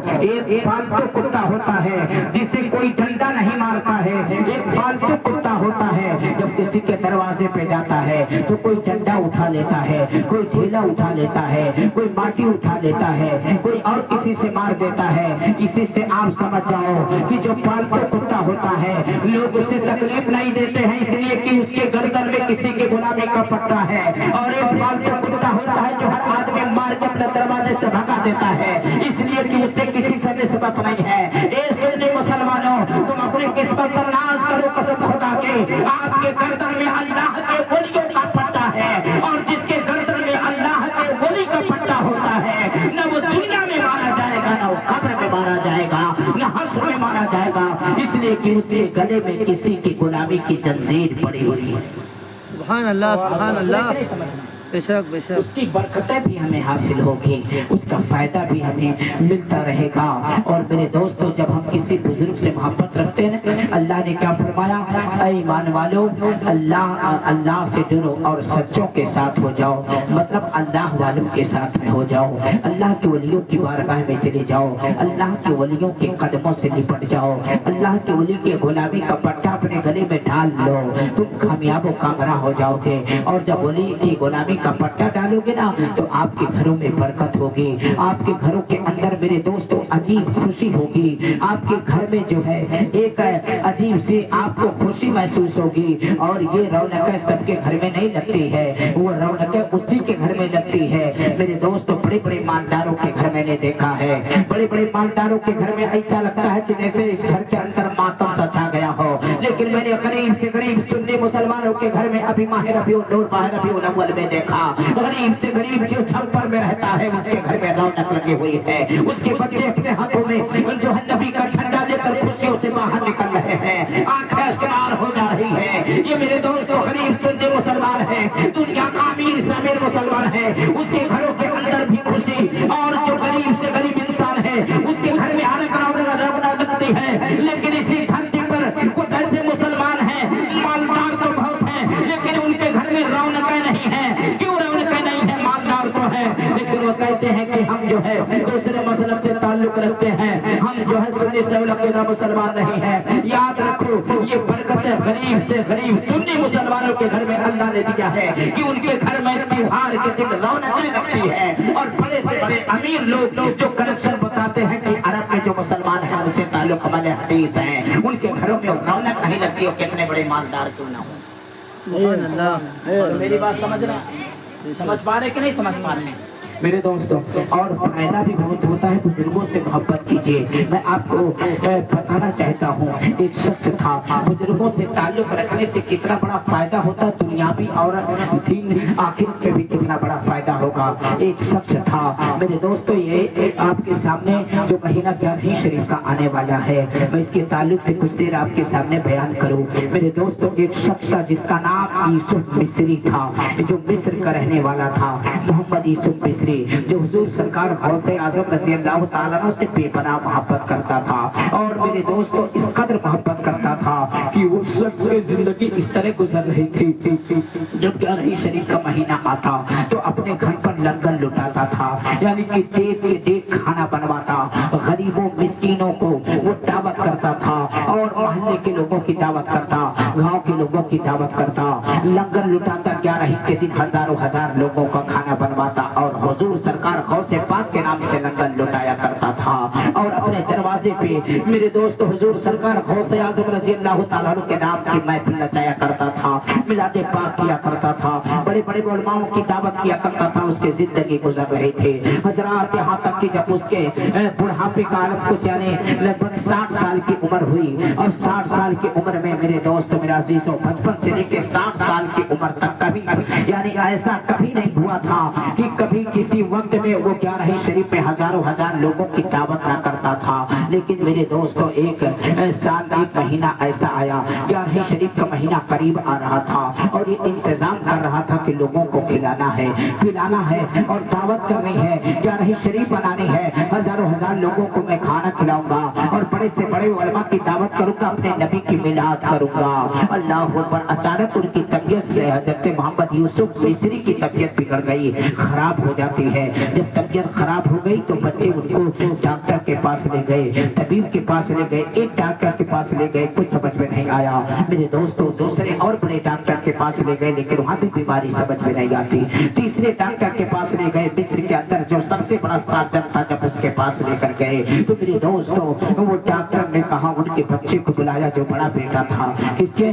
ایک پالتو کتا ہوتا ہے جسے کوئی ڈنڈا نہیں مارتا ہے، ایک پالتو کتا ہوتا ہے جب کسی کے دروازے پہ جاتا ہے تو کوئی ڈنڈا اٹھا لیتا ہے، کوئی ڈھیلا اٹھا لیتا ہے، کوئی ماٹی اٹھا لیتا ہے، کوئی اور کسی سے مار دیتا ہے۔ اسی سے آپ سمجھ جاؤ کہ جو پالتو کتا ہوتا ہے لوگ اسے تکلیف نہیں دیتے ہیں، اس لیے کہ اس کے گردن میں کسی کے غلامی کا پٹا ہے، اور ایک پالتو کتا ہوتا ہے جو ہر آدمی مار کے اپنے دروازے سے بھگا دیتا ہے، اس لیے کہ اس سے کسی سے نسبت نہیں ہے۔ اے سنی مسلمانوں، تم اپنی قسمت پر ناز کرو قسم خدا کے، آپ کے گردن میں اللہ کے ولیوں کا پٹا ہے، اور جس کے گردن میں اللہ کے ولی کا پٹا ہوتا ہے نہ وہ دنیا میں مارا جائے گا، نہ وہ قبر میں مارا جائے گا، نہ حشر میں مارا جائے گا، اس لیے کہ اس کے گلے میں کسی کی غلامی کی زنجیر پڑی ہوئی ہے۔ سبحان اللہ، سبحان اللہ، بے شک بے شک۔ اس کی برکتیں بھی ہمیں حاصل ہوگی، اس کا فائدہ بھی ہمیں ملتا رہے گا۔ اور میرے دوستو، جب ہم کسی بزرگ سے محبت رکھتے ہیں، اللہ نے کیا فرمایا؟ اے ایمان والو، اللہ سے ڈرو اور سچوں کے ساتھ ہو جاؤ، مطلب اللہ والوں کے ساتھ میں ہو جاؤ، اللہ کے ولیوں کی بارگاہ میں چلے جاؤ، اللہ کے ولیوں کے قدموں سے لپٹ جاؤ، اللہ کے ولی کے غلامی کا پٹا اپنے گلے میں ڈال لو، تم کامیاب و کامرا ہو جاؤ گے۔ اور جب ولی کی غلامی کا پٹا ڈالو گے نا تو آپ کے گھروں میں برکت ہوگی، آپ کے گھروں کے اندر میرے دوستو عجیب خوشی ہوگی، آپ کے گھر میں جو ہے ایک عجیب سی آپ کو خوشی محسوس ہوگی، اور یہ رونقیں سب کے گھر میں نہیں لگتی ہے، وہ رونقیں اسی کے گھر میں لگتی ہے۔ میرے دوستو، بڑے بڑے مالداروں کے گھر میں نے دیکھا ہے، بڑے بڑے مالداروں کے گھر میں ایسا لگتا ہے کہ جیسے اس گھر کے اندر ماتم سا چھا گیا ہو، لیکن میں نے غریب سے غریب سنی مسلمانوں کے گھر میں ابھی ماہ ربیع النور ماہ ربیع الاول میں دیکھا، غریب سے غریب جو چھپر میں رہتا ہے اس کے گھر میں رونق لگی ہوئی ہے، اس کے بچے اپنے ہاتھوں میں جو ہے نبی کا جھنڈا لے کر خوشیوں سے باہر نکل رہے ہیں، آنکھیں اشکبار ہو جا رہی ہے۔ یہ میرے دوستو غریب سنی مسلمان ہے، دنیا کا امیر سے امیر مسلمان ہے، اس کے گھروں کے اندر بھی خوشی، اور جو غریب سے غریب انسان ہے اس کے گھر میں رونق لگتی ہے، لیکن اسی دھرتی پر کچھ ایسے مسلمان ہیں مالدار تو بہت ہیں لیکن ان کے گھر میں رونقیں نہیں ہیں۔ کیوں رونقیں نہیں ہیں؟ مالدار تو ہیں لیکن وہ کہتے ہیں کہ ہم جو ہے دوسرے مذہب سے تعلق رکھتے ہیں، ہم جو ہے سنی سے علاقہ مسلمان نہیں ہیں۔ یاد رکھو، یہ برکتیں غریب سے غریب سنی مسلمانوں کے گھر میں اللہ نے دیا ہے کہ ان کے گھر میں تیوہار کے دن رونقیں لگتی ہے، اور بڑے سے بڑے امیر لوگ جو کنیکشن بتاتے ہیں کہ عرب میں جو مسلمان ہیں ان سے تعلق عمل حدیث ہیں، ان کے گھروں میں رونق نہیں لگتی، اور کتنے بڑے مالدار کیوں نہ ہوں۔ سبحان اللہ۔ اور میری بات سمجھ رہے ہیں؟ سمجھ پا رہے کہ نہیں سمجھ پا رہے ہیں میرے دوستوں؟ اور فائدہ بھی بہت ہوتا ہے، بزرگوں سے محبت کیجیے۔ میں آپ کو بتانا چاہتا ہوں، ایک شخص تھا، بزرگوں سے تعلق رکھنے سے کتنا بڑا فائدہ ہوتا ہے، دنیاوی اور دین آخرت میں بھی کتنا بڑا فائدہ ہوگا۔ ایک شخص تھا میرے دوستوں، یہ آپ کے سامنے جو مہینہ 11 شریف کا آنے والا ہے، میں اس کے تعلق سے کچھ دیر آپ کے سامنے بیان کروں۔ میرے دوستوں، ایک شخص تھا جس کا نام یوسف مصری تھا، جو مصر کا رہنے والا تھا، محمد یوسف مصری، جو حضور سرکار غوث اعظم رضی اللہ تعالیٰ عنہ سے بے پناہ محبت کرتا تھا، اور میرے دوستوں اس قدر محبت کرتا تھا کہ اس شخص کی زندگی اس طرح گزر رہی تھی، جب 11 شریف کا مہینہ آتا تو اپنے گھر پر لنگر لٹاتا تھا، یعنی کہ دیکھ کے دیکھ کھانا بنواتا، غریبوں مسکینوں کو وہ دعوت کرتا تھا، اور محلے کے لوگوں کی دعوت کرتا، گاؤں کے لوگوں کی دعوت کرتا، لنگر لٹاتا، 11 کے دن ہزاروں ہزار لوگوں کا کھانا بنواتا، اور حضور سرکار غوث پاک کے نام سے لنگر لٹایا کرتا تھا، اور اپنے دروازے پہ میرے دوست حضور سرکار غوث اعظم رضی اللہ تعالیٰ عنہ کے نام کی محفل نچایا کرتا تھا، میلاد پاک کیا کرتا تھا، بڑے بڑے علماء کی دعوت کیا کرتا تھا۔ اس کی زندگی گزر رہی تھی حضرات، یہاں تک کہ جب اس کے بڑھاپے کا عالم کچھ یعنی لگ بھگ 60 سال کی عمر ہوئی، اور 60 سال کی عمر میں میرے دوست میرا عزیزوں 55 سے لے کے 60 سال کی عمر تک کبھی یعنی ایسا کبھی نہیں ہوا تھا کہ کبھی کسی وقت میں وہ 11 شریف میں ہزاروں ہزار لوگوں کی دعوت نہ کرتا تھا۔ لیکن میرے دوستو ایک سال ایک مہینہ ایسا آیا، 11 شریف کا مہینہ قریب آ رہا تھا، اور یہ انتظام کر رہا تھا کہ لوگوں کو کھلانا ہے، پلانا ہے، اور دعوت کرنی ہے، 11 شریف بنانی ہے، ہزاروں ہزار لوگوں کو میں کھانا کھلاؤں گا، اور बड़े से बड़े उलमा की दावत करूंगा, अपने नबी की मिलाद करूंगा। अल्लाह अकबर। अचानक उनकी तबीयत से हजरत मोहम्मद यूसुफ मिस्री की तबीयत बिगड़ गई, खराब हो जाती है। जब तबीयत खराब हो गई तो बच्चे उनको डॉक्टर के पास ले गए, तबीब के पास ले गए, एक डॉक्टर के पास ले गए, कुछ समझ में नहीं आया। मेरे दोस्तों दूसरे और बड़े डॉक्टर के पास ले गए, लेकिन वहां भी बीमारी समझ में नहीं आती। तीसरे डॉक्टर के पास ले गए, मिस्र के अंदर जो सबसे बड़ा सर्जन था, जब उसके पास लेकर गए तो मेरे दोस्तों वो डॉक्टर ने कहा, उनके बच्चे को बुलाया जो बड़ा बेटा था, किसके,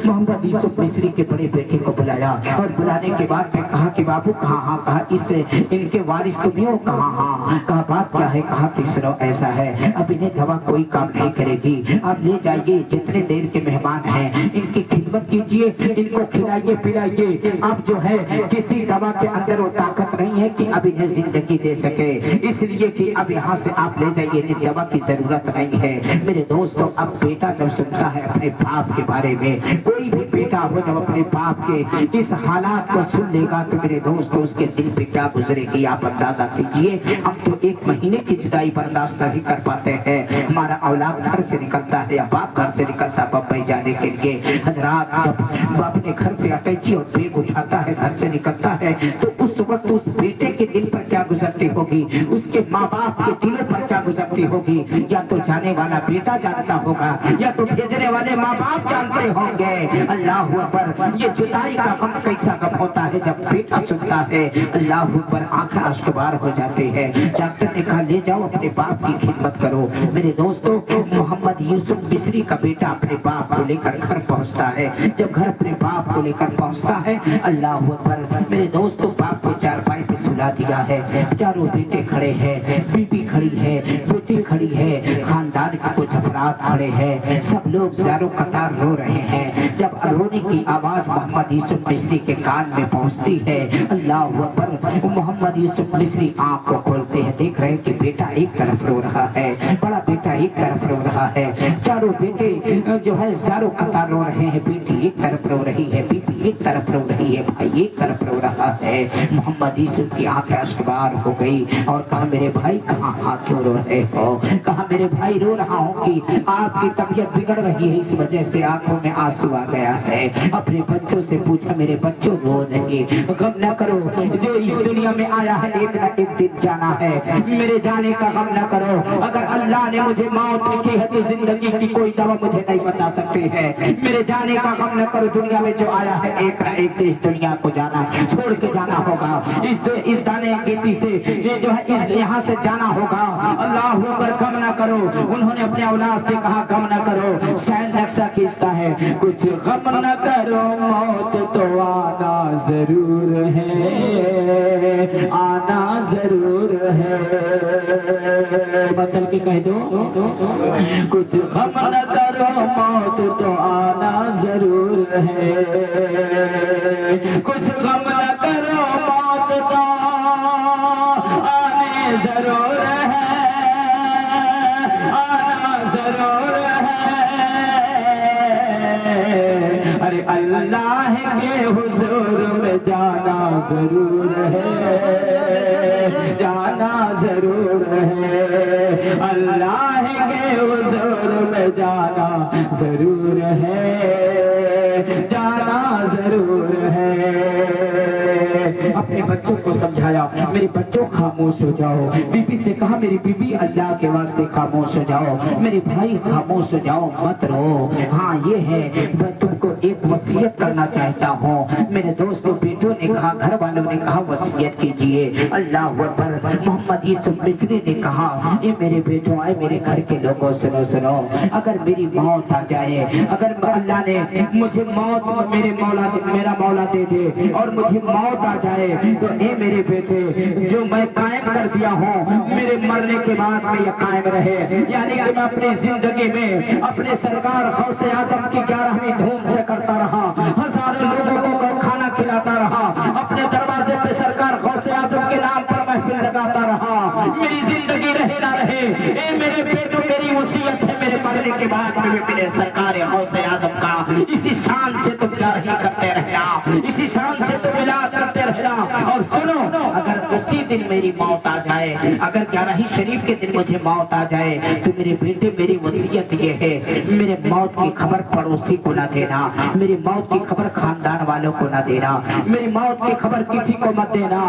मोहम्मद यूसुफ मिस्री के बड़े बेटे को बुलाया। और बुलाने के बाद में कहा कि बाबू कहाँ, हाँ कहा इससे इनके वारिस तुम ही हो, कहा हाँ, कहा बात क्या है, कहा कि सुनो ऐसा है, अब इन्हें दवा कोई काम नहीं करेगी, आप ले जाइए, जितने देर के मेहमान हैं इनकी खिदमत कीजिए, इनको खिलाइए पिलाइए। अब जो है किसी दवा के अंदर वो ताकत नहीं है कि अब इन्हें जिंदगी दे सके, इसलिए कि अब यहाँ से आप ले जाइए, इन्हें दवा की जरूरत नहीं है। मेरे दोस्तों अब बेटा जब सुनता है अपने बाप के बारे में, कोई भी बेटा हो जब अपने बाप के इस हालात को सुन लेगा तो मेरे दोस्तों उसके दिल पे क्या गुजरेगी आप अंदाजा कीजिए। हम तो 1 महीने की जुदाई बर्दाश्त नहीं कर पाते हैं, हमारा औलाद घर से निकलता है या बाप घर से निकलता है बम्बई जाने के लिए, हजरात जब अपने घर से अटैची और बैग उठाता है घर से निकलता है तो उस वक्त उस बेटे के दिल पर क्या गुजरती होगी, उसके माँ बाप के दिलों पर क्या गुजरती होगी। या तो जाने वाला बेटा जानता होगा या तो भेजने वाले माँ बाप जानते होंगे। अल्लाह अकबर। ये जुदाई का गम कैसा गम होता है जब बेटा सुनता है, अल्लाह अकबर, आंखें अश्कबार हो जाते हैं। डॉक्टर ने कहा ले जाओ अपने बाप की खिदमत करो। मेरे दोस्तों मोहम्मद यूसुफ मिस्री का बेटा अपने बाप को लेकर घर पहुंचता है। जब घर अपने बाप को लेकर पहुंचता है, अल्लाह अकबर, मेरे दोस्तों बाप को चारपाई पे सुला दिया है, चारों बेटे खड़े हैं, बीबी खड़ी है, बेटी खड़ी है, खानदान के कुछ अफराद खड़े हैं, सब लोग ज़ारो कतार रो रहे हैं। जब रोने की आवाज मोहम्मद यूसुफ मिस्री के कान में पहुंचती है, अल्लाह अकबर, मोहम्मद यूसुफ मिस्री आंख को खोलते हैं, देख रहे हैं कि बेटा एक तरफ रो रहा है, बड़ा बेटा एक तरफ रो रहा है, चारों बेटे जो है ज़ारो कतार रो रहे हैं, बेटी एक तरफ रो रही है, बीबी एक तरफ रो रही है, भाई एक तरफ रो रहा है। मोहम्मद यूसुफ की आंखें अश्कबार हो गई और कहा मेरे भाई कहाँ, हाँ क्यों रो रहे हो, कहा मेरे भाई रो रहा हूँ कि आपकी तबीयत बिगड़ रही है, इस वजह से आंखों में आंसू आ गया है। अपने बच्चों से पूछा मेरे बच्चों रो नहीं, गम न करो, जो इस दुनिया में आया है एक न एक दिन जाना है, मेरे जाने का गम न करो। अगर अल्लाह ने मुझे मौत लिखी है तो जिंदगी की कोई दवा मुझे नहीं बचा सकती है, मेरे जाने का गम न करो। दुनिया में जो आया है एक न एक दिन इस दुनिया को जाना, छोड़ के जाना होगा, इस दाने खेती से ये जो है इस यहाँ से जाना होगा। अल्लाह अकबर, गम न करो। उन्होंने अपने औलाद से कहा गम न करो। शायद नक्शा खींचता है, कुछ गम न करो, मौत तो आना जरूर है, आना जरूर है। बचल के कह दो, कुछ गम न करो, मौत तो आना जरूर है, कुछ गम न करो, मौत तो आने जरूर है, आना जरूर है। अरे अल्लाह के हुजूर में जाना जरूर है, जाना जरूर है, अल्लाह के हुजूर में जाना जरूर है, जाना जरूर है। अपने बच्चों को समझाया, मेरे बच्चों खामोश हो जाओ। बीबी से कहा मेरी बीबी अल्लाह के वास्ते खामोश हो जाओ, मेरे भाई खामोश हो जाओ, मत रो। हाँ ये है, मैं तुमको एक वसीयत करना चाहता हूँ। मेरे दोस्तों बेटों ने कहा, घर वालों ने कहा वसीयत कीजिए। अल्लाह अकबर। मोहम्मद यूसुफ मिस्री ने कहा ये मेरे बेटों आए, मेरे घर के लोगों सुनो सुनो, अगर मेरी मौत आ जाए, अगर अल्लाह ने मुझे मौत मेरा मौला दे दे और मुझे मौत आ जाए तो ए मेरे बेटे जो मैं कायम कर दिया हूँ मेरे मरने के बाद में यह कायम रहे, यानी कि मैं अपनी जिंदगी में अपने सरकार गौसे आजम की 11वीं धूम से करता रहा, हजारों लोगों को खाना खिलाता रहा, अपने दरवाजे पे सरकार गौसे आजम के नाम पर महफिल लगाता रहा, میری زندگی رہے نہ رہے، اے میرے بیٹوں میری وصیت ہے میرے مرنے کے بعد میں میرے سرکار غوث اعظم کا اسی شان سے تم جارحی کرتے رہنا، اسی شان سے تم ملاد کرتے رہنا۔ اور سنو، اگر اسی دن میری موت آ جائے، اگر جارحی شریف کے دن مجھے موت آ جائے تو میرے بیٹے میری وصیت یہ ہے، میرے موت کی خبر پڑوسی کو نہ دینا، میری موت کی خبر خاندان والوں کو نہ دینا، میری موت کی خبر کسی کو مت دینا،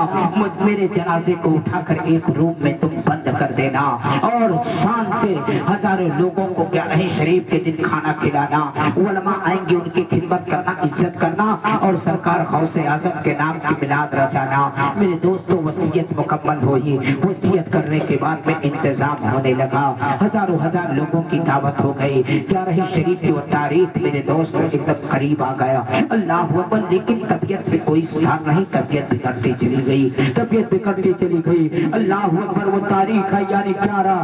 میرے جنازے کو اٹھا کر ایک روم میں تم بند کر دینا اور شان سے ہزاروں لوگوں کو جارحی شریف کے دن کھانا کھلانا، علماء آئیں گے ان کی خدمت کرنا، عزت کرنا اور سرکار غوث اعظم کے نام کی میلاد رچانا۔ میرے دوستوں وصیت مکمل ہوئی، وصیت کرنے کے بعد میں انتظام ہونے لگا، ہزاروں ہزار لوگوں کی دعوت ہو گئی، جارحی شریف کی وہ تاریخ میرے دوست ایک دم قریب آ گیا۔ اللہ اکبر، لیکن طبیعت میں کوئی سدھار نہیں، طبیعت بگڑتی چلی گئی، طبیعت بگڑتی چلی گئی۔ اللہ اکبر، وہ تاریخ ہے یعنی 11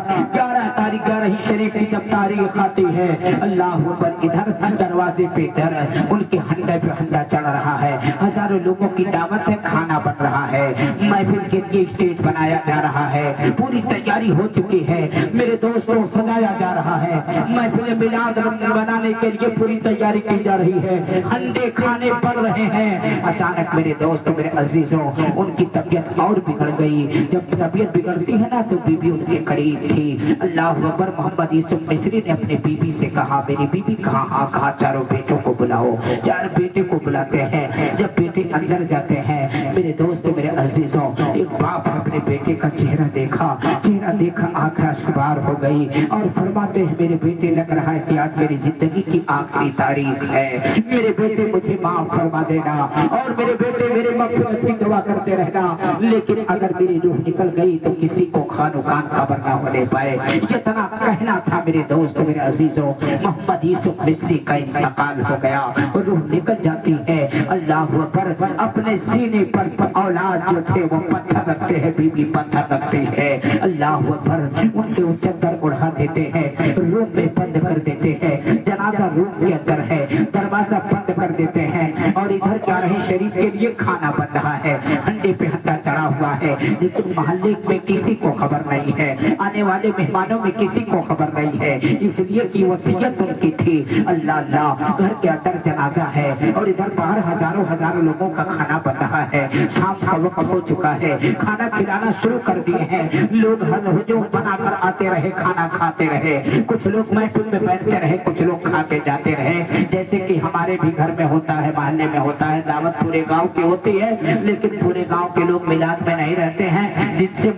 تاریخ جارحی شریف کی جب تاریخ آتی ہے، اللہ اکبر، ادھر دروازے پہ در ان کے ہنڈے پہ ہنڈا چڑھ رہا ہے، ہزاروں لوگوں کی دعوت ہے، کھانا بن رہا ہے، محفل کے لیے اسٹیج بنایا جا رہا ہے، پوری تیاری ہو چکی ہے میرے دوستوں، سجایا جا رہا ہے، محفل میلاد بنانے کے لیے پوری تیاری کی جا رہی ہے، ہنڈے کھانے پڑ رہے ہیں۔ اچانک میرے دوست میرے عزیزوں ان کی طبیعت اور بگڑ گئی۔ جب طبیعت بگڑتی ہے نا تو بی بی ان کے قریب تھی۔ اللہ اکبر، محمد یوسف مصری نے اپنے بی بی سے کہا، میری بی بی کہاں؟ ہاں کہا، چاروں بیٹوں کو بلاؤ۔ 4 بیٹے کو بلاتے ہیں، جب بیٹے اندر جاتے ہیں میرے دوست میرے عزیزوں، ایک باپ اپنے بیٹے کا چہرہ دیکھا، آنکھیں اشکبار ہو گئی اور فرماتے ہیں میرے بیٹے لگ رہا ہے کہ آج میری زندگی کی آخری تاریخ ہے، میرے بیٹے مجھے معاف فرما دینا اور میرے بیٹے میرے مغفرت کی دعا کرتے رہنا، لیکن اگر میری روح نکل گئی تو کسی کو خان و کان خبر نہ ہونے پائے۔ یہ اتنا کہنا تھا میرے دوست میرے عزیزوں، محمد یوسف مصری کا انتقال ہو گیا، روح نکل جاتی ہے۔ اللہ اکبر، اپنے سینے پر اولاد جو تھے وہ پتھر رکھتے ہیں، بی بی پتھر رکھتی ہے۔ اللہ اکبر، ان کے چادر اڑا دیتے ہیں، روم میں بند کر دیتے ہیں، جنازہ روم کے اندر ہے، دروازہ بند کر دیتے ہیں اور ادھر جارحی شریف کے لیے کھانا بن رہا ہے، ہنڈے پہ ہنڈا چڑھا ہوا ہے، لیکن محلے میں کسی کو خبر نہیں ہے، آنے والے مہمانوں میں کسی کو خبر نہیں ہے، اس لیے کہ وصیت ان کی تھی۔ اللہ اللہ، گھر کے اندر جنازہ ہے اور ادھر باہر ہزاروں لوگوں کا کھانا بن رہا ہے، شام کا وقت ہو چکا ہے، کھانا کھلانا شروع کر دیے ہیں، لوگ ہجوم بنا کر آتے رہے، کھانا کھاتے رہے، کچھ لوگ محفل میں بیٹھتے رہے، کچھ لوگ کھا کے جاتے رہے، جیسے کہ ہمارے بھی گھر میں ہوتا ہے، محلے میں ہوتا ہے، دعوت پورے گاؤں کی ہوتی ہے، لیکن پورے گاؤں کے لوگ میلاد میں نہیں رہتے ہیں، جن سے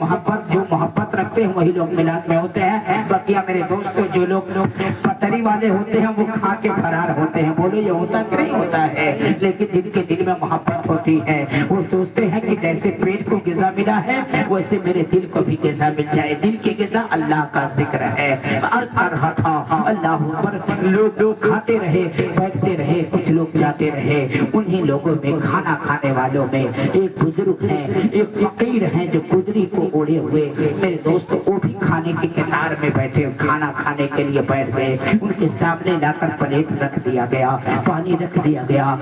جو محبت رکھتے ہیں وہی لوگ میلاد میں ہوتے ہیں، بقیہ میرے دوستوں جو لوگ پتری والے ہوتے ہیں وہ کھا کے فرار ہوتے ہیں۔ بولو یہ ہوتا کہ نہیں ہوتا ہے؟ لیکن جن کے دل میں محبت ہوتی ہے وہ سوچتے ہیں کہ جیسے پیٹ کو غذا ملا ہے ویسے میرے دل کو بھی غذا مل جائے، دل کی غذا اللہ کا ذکر ہے۔ عرض کر رہا تھا، اللہ اکبر، لوگ کھاتے رہے، بیٹھتے رہے، کچھ لوگ جاتے رہے، انہی لوگوں میں کھانا کھانے والوں میں ایک بزرگ ہیں، ایک فقیر ہیں جو گدری کو اوڑے ہوئے، میرے دوست وہ بھی کھانے کی قطار میں بیٹھے، کھانا کھانے کے لیے بیٹھ گئے، ان کے سامنے لا کر پلیٹ رکھ دیا گیا، پانی رکھ دیا گیا،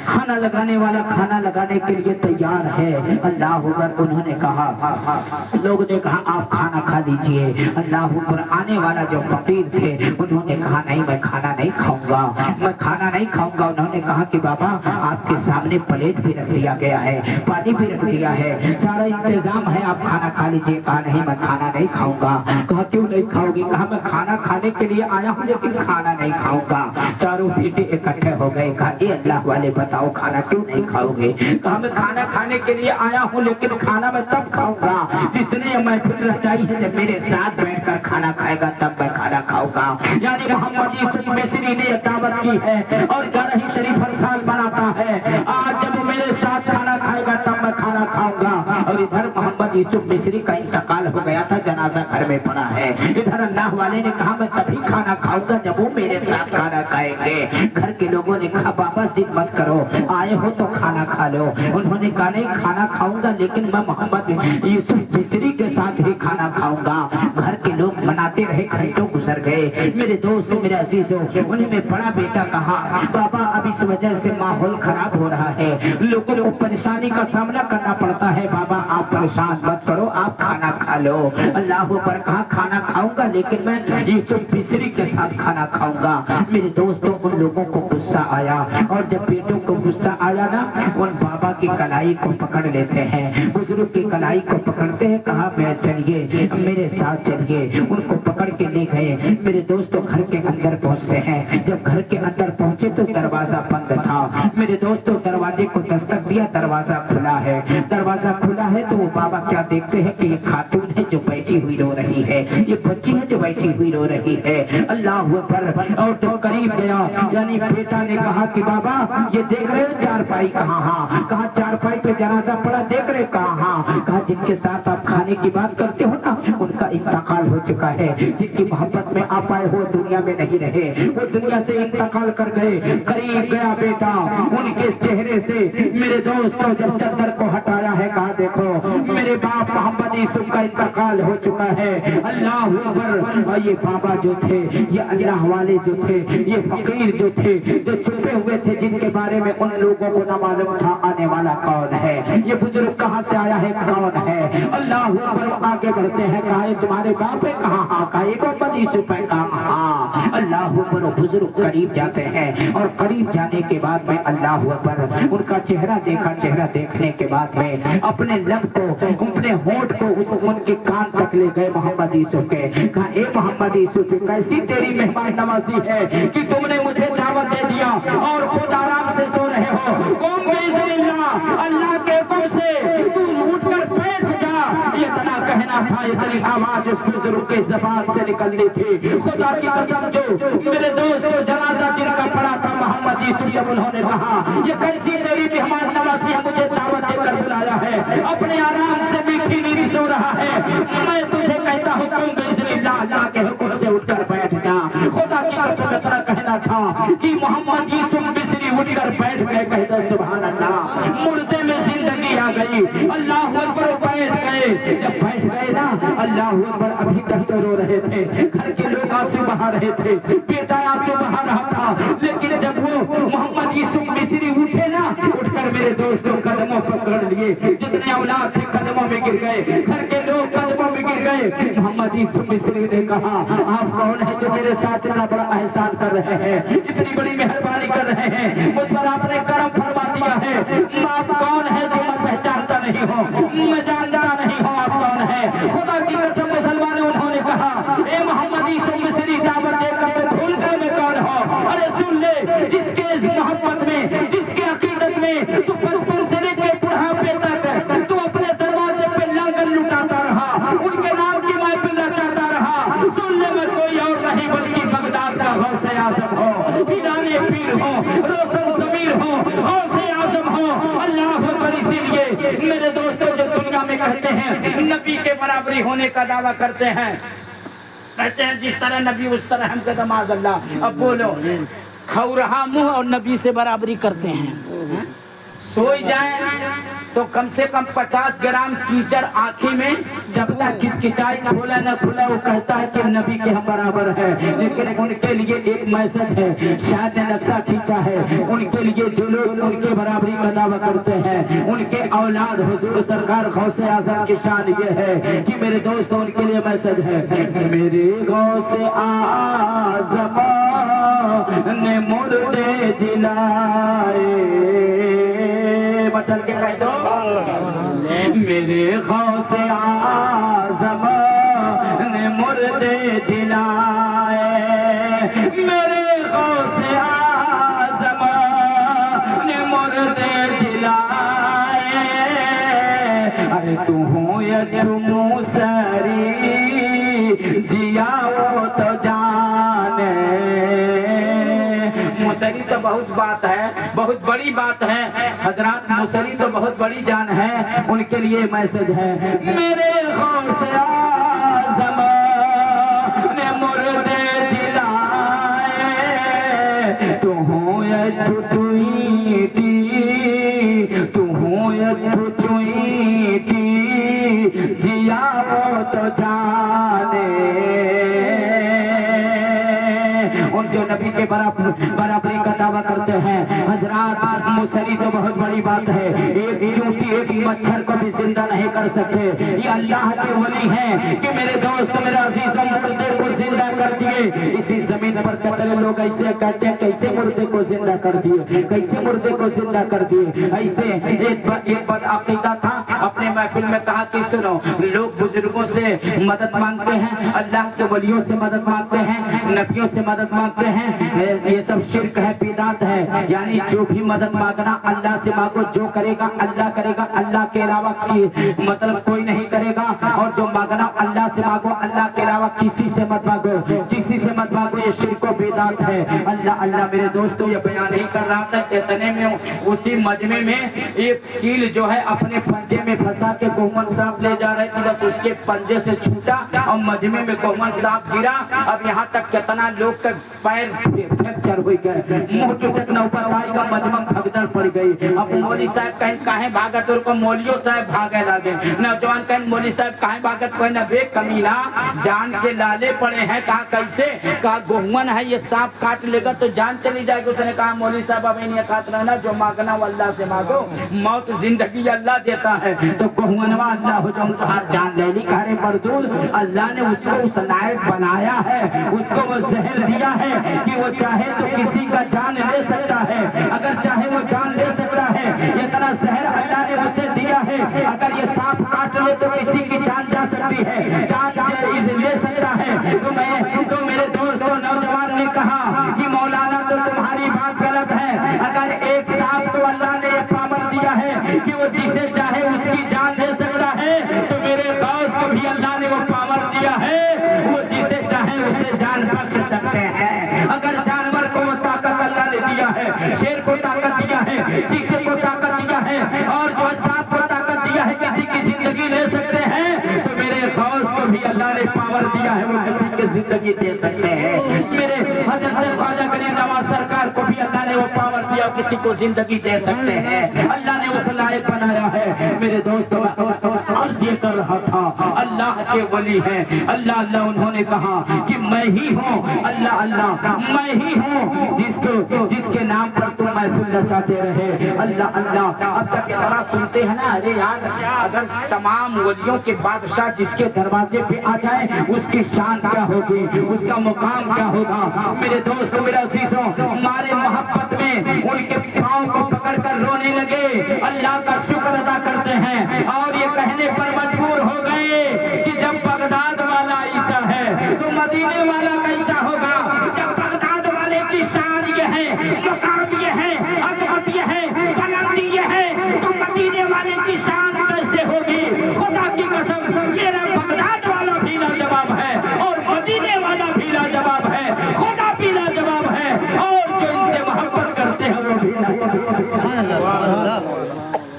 کھانا لگانے والا کھانا لگانے کے لیے تیار ہے۔ اللہ اکبر، انہوں نے کہا، لوگ نے کہا آپ کھانا کھا لیجئے۔ اللہ اکبر، آنے والا جو فقیر تھے انہوں نے کہا نہیں میں کھانا نہیں کھاؤں گا، میں کھانا نہیں کھاؤں گا۔ انہوں نے کہا کہ بابا آپ کے سامنے پلیٹ بھی رکھ دیا گیا ہے، پانی بھی رکھ دیا ہے، سارا انتظام ہے، آپ کھانا کھا لیجئے۔ کہا نہیں میں کھانا نہیں کھاؤں گا۔ کہا کیوں نہیں کھاؤ گی؟ کہا میں کھانا کھانے کے لیے آیا ہوں لیکن کھانا نہیں کھاؤں گا۔ چاروں بیٹے اکٹھے ہو گئے، کہا اے اللہ والے بتاؤ کھانا کیوں نہیں کھاؤ گے؟ کہا میں کھانا کھانے کے لیے آیا ہوں لیکن کھانا میں تب کھاؤں گا جس نے محفل رچائی ہے، جب میرے ساتھ بیٹھ کر کھانا کھائے گا تب میں کھانا کھاؤں گا۔ یعنی محمد یوسف مصری نے دعوت کی ہے اور جارحی شریف ہر سال بناتا ہے، آج جب میرے ساتھ کھانا کھائے گا تب میں کھانا کھاؤں گا۔ اور ادھر محمد یوسف مصری کا انتقال ہو گیا تھا، جنازہ گھر میں پڑا ہے، ادھر اللہ والے نے کہا میں تبھی کھانا کھاؤں گا جب وہ میرے ساتھ کھانا کھائیں گے۔ گھر کے لوگوں نے کہا بابا ضد مت کرو، آئے ہو تو کھانا کھا لو۔ انہوں نے کہا نہیں کھانا کھاؤں گا لیکن میں محمد یوسف مصری کے ساتھ ہی کھانا کھاؤں گا۔ گھر کے لوگ مناتے رہے، گھنٹوں गुजर गए। मेरे दोस्त मेरे अजीजों, उन्हें मैं बड़ा बेटा कहा। बाबा अब इस वजह से माहौल खराब हो रहा है, लोगों को परेशानी का सामना करना पड़ता है। बाबा आप परेशान मत करो, आप खाना खा लो। अल्लाह पर कहा खाना खाऊंगा, लेकिन मैं यूसुफ मिस्री के साथ खाना खाऊंगा। मेरे दोस्तों उन लोगों को गुस्सा आया, और जब बेटों को गुस्सा आया ना, उन बाबा की कलाई को पकड़ लेते हैं, बुजुर्ग की कलाई को पकड़ते हैं। कहा मैं चलिए, मेरे साथ चलिए। उनको पकड़ के ले गए। मेरे दोस्तों घर के अंदर पहुंचते हैं। जब घर के अंदर पहुंचे तो दरवाजा बंद था। मेरे दोस्तों दरवाजे को दस्तक दिया, दरवाजा खुला है। दरवाजा खुला है तो वो बाबा क्या देखते हैं कि ये खातून है जो बैठी हुई रो रही है, ये बच्ची है जो बैठी हुई रो रही है। अल्लाह अकबर। और जब करीब गया, यानी बेटा ने कहा कि बाबा ये देख रहे हो चारपाई कहाँ? हाँ। कहा चारपाई पे जनाजा पड़ा, देख रहे कहाँ? हाँ। कहा जिनके साथ आप खाने की बात करते हो ना, उनका इंतकाल हो चुका है। जिनकी मोहब्बत में आप आए हो दुनिया में नहीं रहे, वो दुनिया से इंतकाल कर गए। करीब गया बेटा, उनके चेहरे से मेरे दोस्तों जब चद्दर को हटाया है, कहा देखो मेरे बाप मोहम्मद यूसुफ का इंतकाल हो चुका है। अल्लाह अकबर। और ये बाबा जो थे, ये अल्लाह वाले जो थे, ये फकीर जो थे, जो छुपे हुए थे, जिनके बारे में उन लोगों को न मालूम था आने वाला कौन है, ये बुजुर्ग कहाँ से आया है, कौन है। अल्लाह अकबर। आगे बढ़ते हैं, कहा तुम्हारे बाप है? कहाँ? हाँ। कहा मोहम्मद यूसुफ है? कहाँ? हाँ। अल्लाह अकबर। बुजुर्ग करीब जाते हैं, और करीब जाने के बाद में अल्लाह अकबर उनका चेहरा देखा। चेहरा देखने के बाद में अपने लब को, अपने होंठ को उनके कान तक ले गए मोहम्मद यूसुफ के। कहा ए मोहम्मद यूसुफ, कैसी तेरी मेहमान नवाजी है कि तुमने मुझे दावत दे दिया और खुद आराम से सो रहे हो। अल्लाह के हुक्म से तू उठकर बैठ जा। इतना कहना था, इतनी आवाज उस बुजुर्ग के जबान से निकलनी थी। खुदा की कसम, जो मेरे दोस्त जनाजा जिनका पड़ा था मोहम्मद यूसुफ, जब उन्होंने कहा ये कैसी तेरी मेहमान नवाजी है, मुझे दावत देकर बुलाया है, अपने आराम से मीठी नींद सो रहा है, मैं तुझे कहता हूँ तुम बिस्मिल्लाह, अल्लाह के हुक्म से उठकर बैठ जा। खुदा की कसम इतना कहना था कि मोहम्मद यूसुफ मिस्री उठकर बैठ गए। कहते सुभान अल्लाह, मुर्दे में जिंदगी आ गई। अल्लाह अकबर। बैठ गए। जब बैठ गए ना, अल्लाह अकबर अभी तक तो रो रहे थे, घर के लोग आंसू बहा रहे थे, बेटा आंसू बहा रहा था। लेकिन जब वो मोहम्मद यूसुफ मिस्री उठे ना, उठकर मेरे दोस्तों कदमों पकड़ लिए, जितने औलाद थे कदमों में गिर गए, घर के लोग कदमों में गिर गए। मोहम्मद यूसुफ मिस्री ने कहा आप कौन है जो मेरे साथ इतना बड़ा एहसान कर रहे हैं, इतनी बड़ी मेहरबानी कर रहे हैं, मुझ पर आपने करम फरमा दिया है। आप कौन है जो मैं पहचानता नहीं हूँ, मैं जानता नहीं हूँ आप कौन है। खुदा की कसम मुसलमानों, उन्होंने कहा ए मोहम्मद यूसुफ मिस्री, दावत देकर तो भूल गए मैं कौन हूँ। अरे सुन ले, जिसके इस मोहब्बत में, जिसके अकीदत में तू बचपन से लेकर बुढ़ापे तक तू अपने दरवाजे पे लंगर लुटाता रहा, उनके नाम की महफिल रचाता रहा। सुन ले, मैं कोई और नहीं बल्कि बगदाद का गौसे आजम हो, पीराने पीर हो, रोशन जमीर हो, गौसे आजम हो। अल्लाह अकबर। इसीलिए मेरे दोस्तों जो दुनिया में कहते हैं नबी के बराबरी होने का दावा करते हैं, कहते हैं जिस तरह नबी उस तरह हम कदम अल्लाह। अब बोलो, खौरहा मुंह और नबी से बराबरी करते हैं। सोई जाए तो कम से कम 50 ग्राम कीचड़ आँखी में जब तक खिचखिचाई खुला न खुला, वो कहता है कि नबी के हम बराबर है। लेकिन उनके लिए एक मैसेज है, शायद ने नक्शा खींचा है उनके लिए, जो लोग उनके बराबरी का दावा करते हैं, उनके औलाद हुजूर सरकार गौसे आजम की शान ये है कि मेरे दोस्तों उनके लिए मैसेज है, मेरे गौसे आजम ने मुर्दे जिलाए, मचल के कह दो, मेरे गौसे आज़म ने मुर्दे जिलाए, मेरे गौसे आज़म ने मुर्दे जिलाए। अरे तू हूँ या तुम सारी जिया वो तो जाने। मुसरी तो बहुत बात है, बहुत बड़ी बात है हजरात, मुसरी तो बहुत बड़ी जान है। उनके लिए मैसेज है, मेरे गौसे आज़म ने मुर्दे जिलाए, तू हूँ या तुईटी, तू हूँ या तुईटी, जिया वो तो जाने। जो नबी के बराबरी का दावा करते हैं। हजरात मुसरी तो बहुत बड़ी बात है, एक चूंटी एक मच्छर को भी जिंदा नहीं कर सकते। ये अल्लाह के वली हैं कि मेरे दोस्त मेरे अजीजों मुर्दे को जिंदा कर दिए। इसी जमीन पर कितने लोग ऐसे कहते हैं कैसे मुर्दे को जिंदा कर दिए, कैसे मुर्दे को जिंदा कर दिए। ऐसे एक बदअकीदा था, अपने महफिल में कहा कि सुनो, लोग बुजुर्गों से मदद मांगते हैं, अल्लाह के वलियों से मदद मांगते हैं, नबियों से मदद मांगते हैं, ये सब शिर्क है, बिदात है। यानी जो भी मदद मांगना अल्लाह से मांगो, जो करेगा अल्लाह करेगा, अल्लाह के अलावा की मतलब कोई नहीं करेगा। और जो मांगना अल्लाह से मांगो, अल्लाह के अलावा किसी से मत मांगो, किसी से मत मांगो, ये शिर्क और बिदात है। अल्लाह अल्लाह मेरे दोस्तों ये बयान नहीं कर रहा था, इतने में उसी मजमे में एक चील जो है अपने पंजे में फंसा के गोमन सांप ले जा रही थी, बस उसके पंजे से छूटा और मजमे में गोमन सांप गिरा। अब यहाँ तक कितना लोग का पैर फ्रैक्चर हो गए, मुंह चुटक नौबत आई का मजमा भगदड़ पड़ गई। अब मौली साहब कहें काहे भागत, और को मौलियो साहब भागे लगे। नौजवान कहें मौली साहब काहे भागत, कोई ना बे कमीना जान के लाले पड़े हैं। कहा कैसे, कहा गोहुअन है, ये सांप काट लेगा तो जान चली जाएगी। उसने कहा मौली साहब अब नहीं काट रहना, जो मांगना वो अल्लाह से मांगो, मौत जिंदगी अल्लाह देता है, तो गोहुअनवा अल्लाह हो जाऊं तो हर जान ले ली। कह रहे मरदूद अल्लाह ने उसको उस लायक बनाया है, उसको वो जहर दिया है कि वो चाहे तो किसी का जान ले सकता है, अगर चाहे वो जान ले सकता है। इतना जहर अल्लाह ने उसे दिया है, अगर ये सांप काट ले तो किसी की जान जा सकती है, जान ले सकता है। तो मेरे दोस्तों नौजवान ने कहा कि मौलाना तो तुम्हारी बात गलत है, अगर एक सांप को अल्लाह ने पावर दिया है कि वो जिसे चाहे उसकी जान ले सकता है, तो मेरे गौस को भी अल्लाह ने वो पावर दिया है, वो जिसे चाहे उसे जान बख्श सकते हैं। अगर जानवर को वो ताकत अल्लाह ने दिया है, शेर को ताकत दिया है, चीते को ताकत दिया है, और जो सांप को ताकत दिया है किसी की जिंदगी ले सकते हैं, तो मेरे गौस को भी अल्लाह ने पावर दिया है, वो किसी की जिंदगी दे सकते हैं। मेरे हजरत ख्वाजा गरीब नवाज सरकार को भी अल्लाह ने वो पावर दिया, किसी को जिंदगी दे सकते हैं। अल्लाह ने उस लायक बनाया है। मेरे दोस्तों अर्ज ये कर रहा था, अल्लाह के वली हैं, अल्लाह अल्लाह उन्होंने कहा कि मैं ही हूँ, अल्लाह अल्लाह मैं ही हूँ जिसके नाम पर तुम महफिल नचाते रहे, अल्लाह अल्लाह। अब जब इतना सुनते हैं ना, अरे यार अगर तमाम वलियों के बादशाह जिसके दरवाजे पे आ जाए उसकी शान क्या होगी, उसका मुकाम क्या होगा। मेरे दोस्तों मेरे अजीजों, हमारे मोहब्बत में उनके पाँव को पकड़ कर रोने लगे, अल्लाह का शुक्र अदा करते हैं, और ये कहने पर मजबूर हो गए कि जब बगदाद वाला ऐसा है तो मदीने वाला कैसा होगा। जब बगदाद वाले की शान ये है, मुकाम ये है, अजमत ये है, बुलंदी ये है, तो मदीने वाले की शान कैसे होगी। खुदा की कसम मेरा बगदाद वाला भी लाजवाब है, और मदीने वाला भी लाजवाब है, खुदा भी लाजवाब है, और जो इनसे मोहब्बत करते हैं वो भी लाजवाब।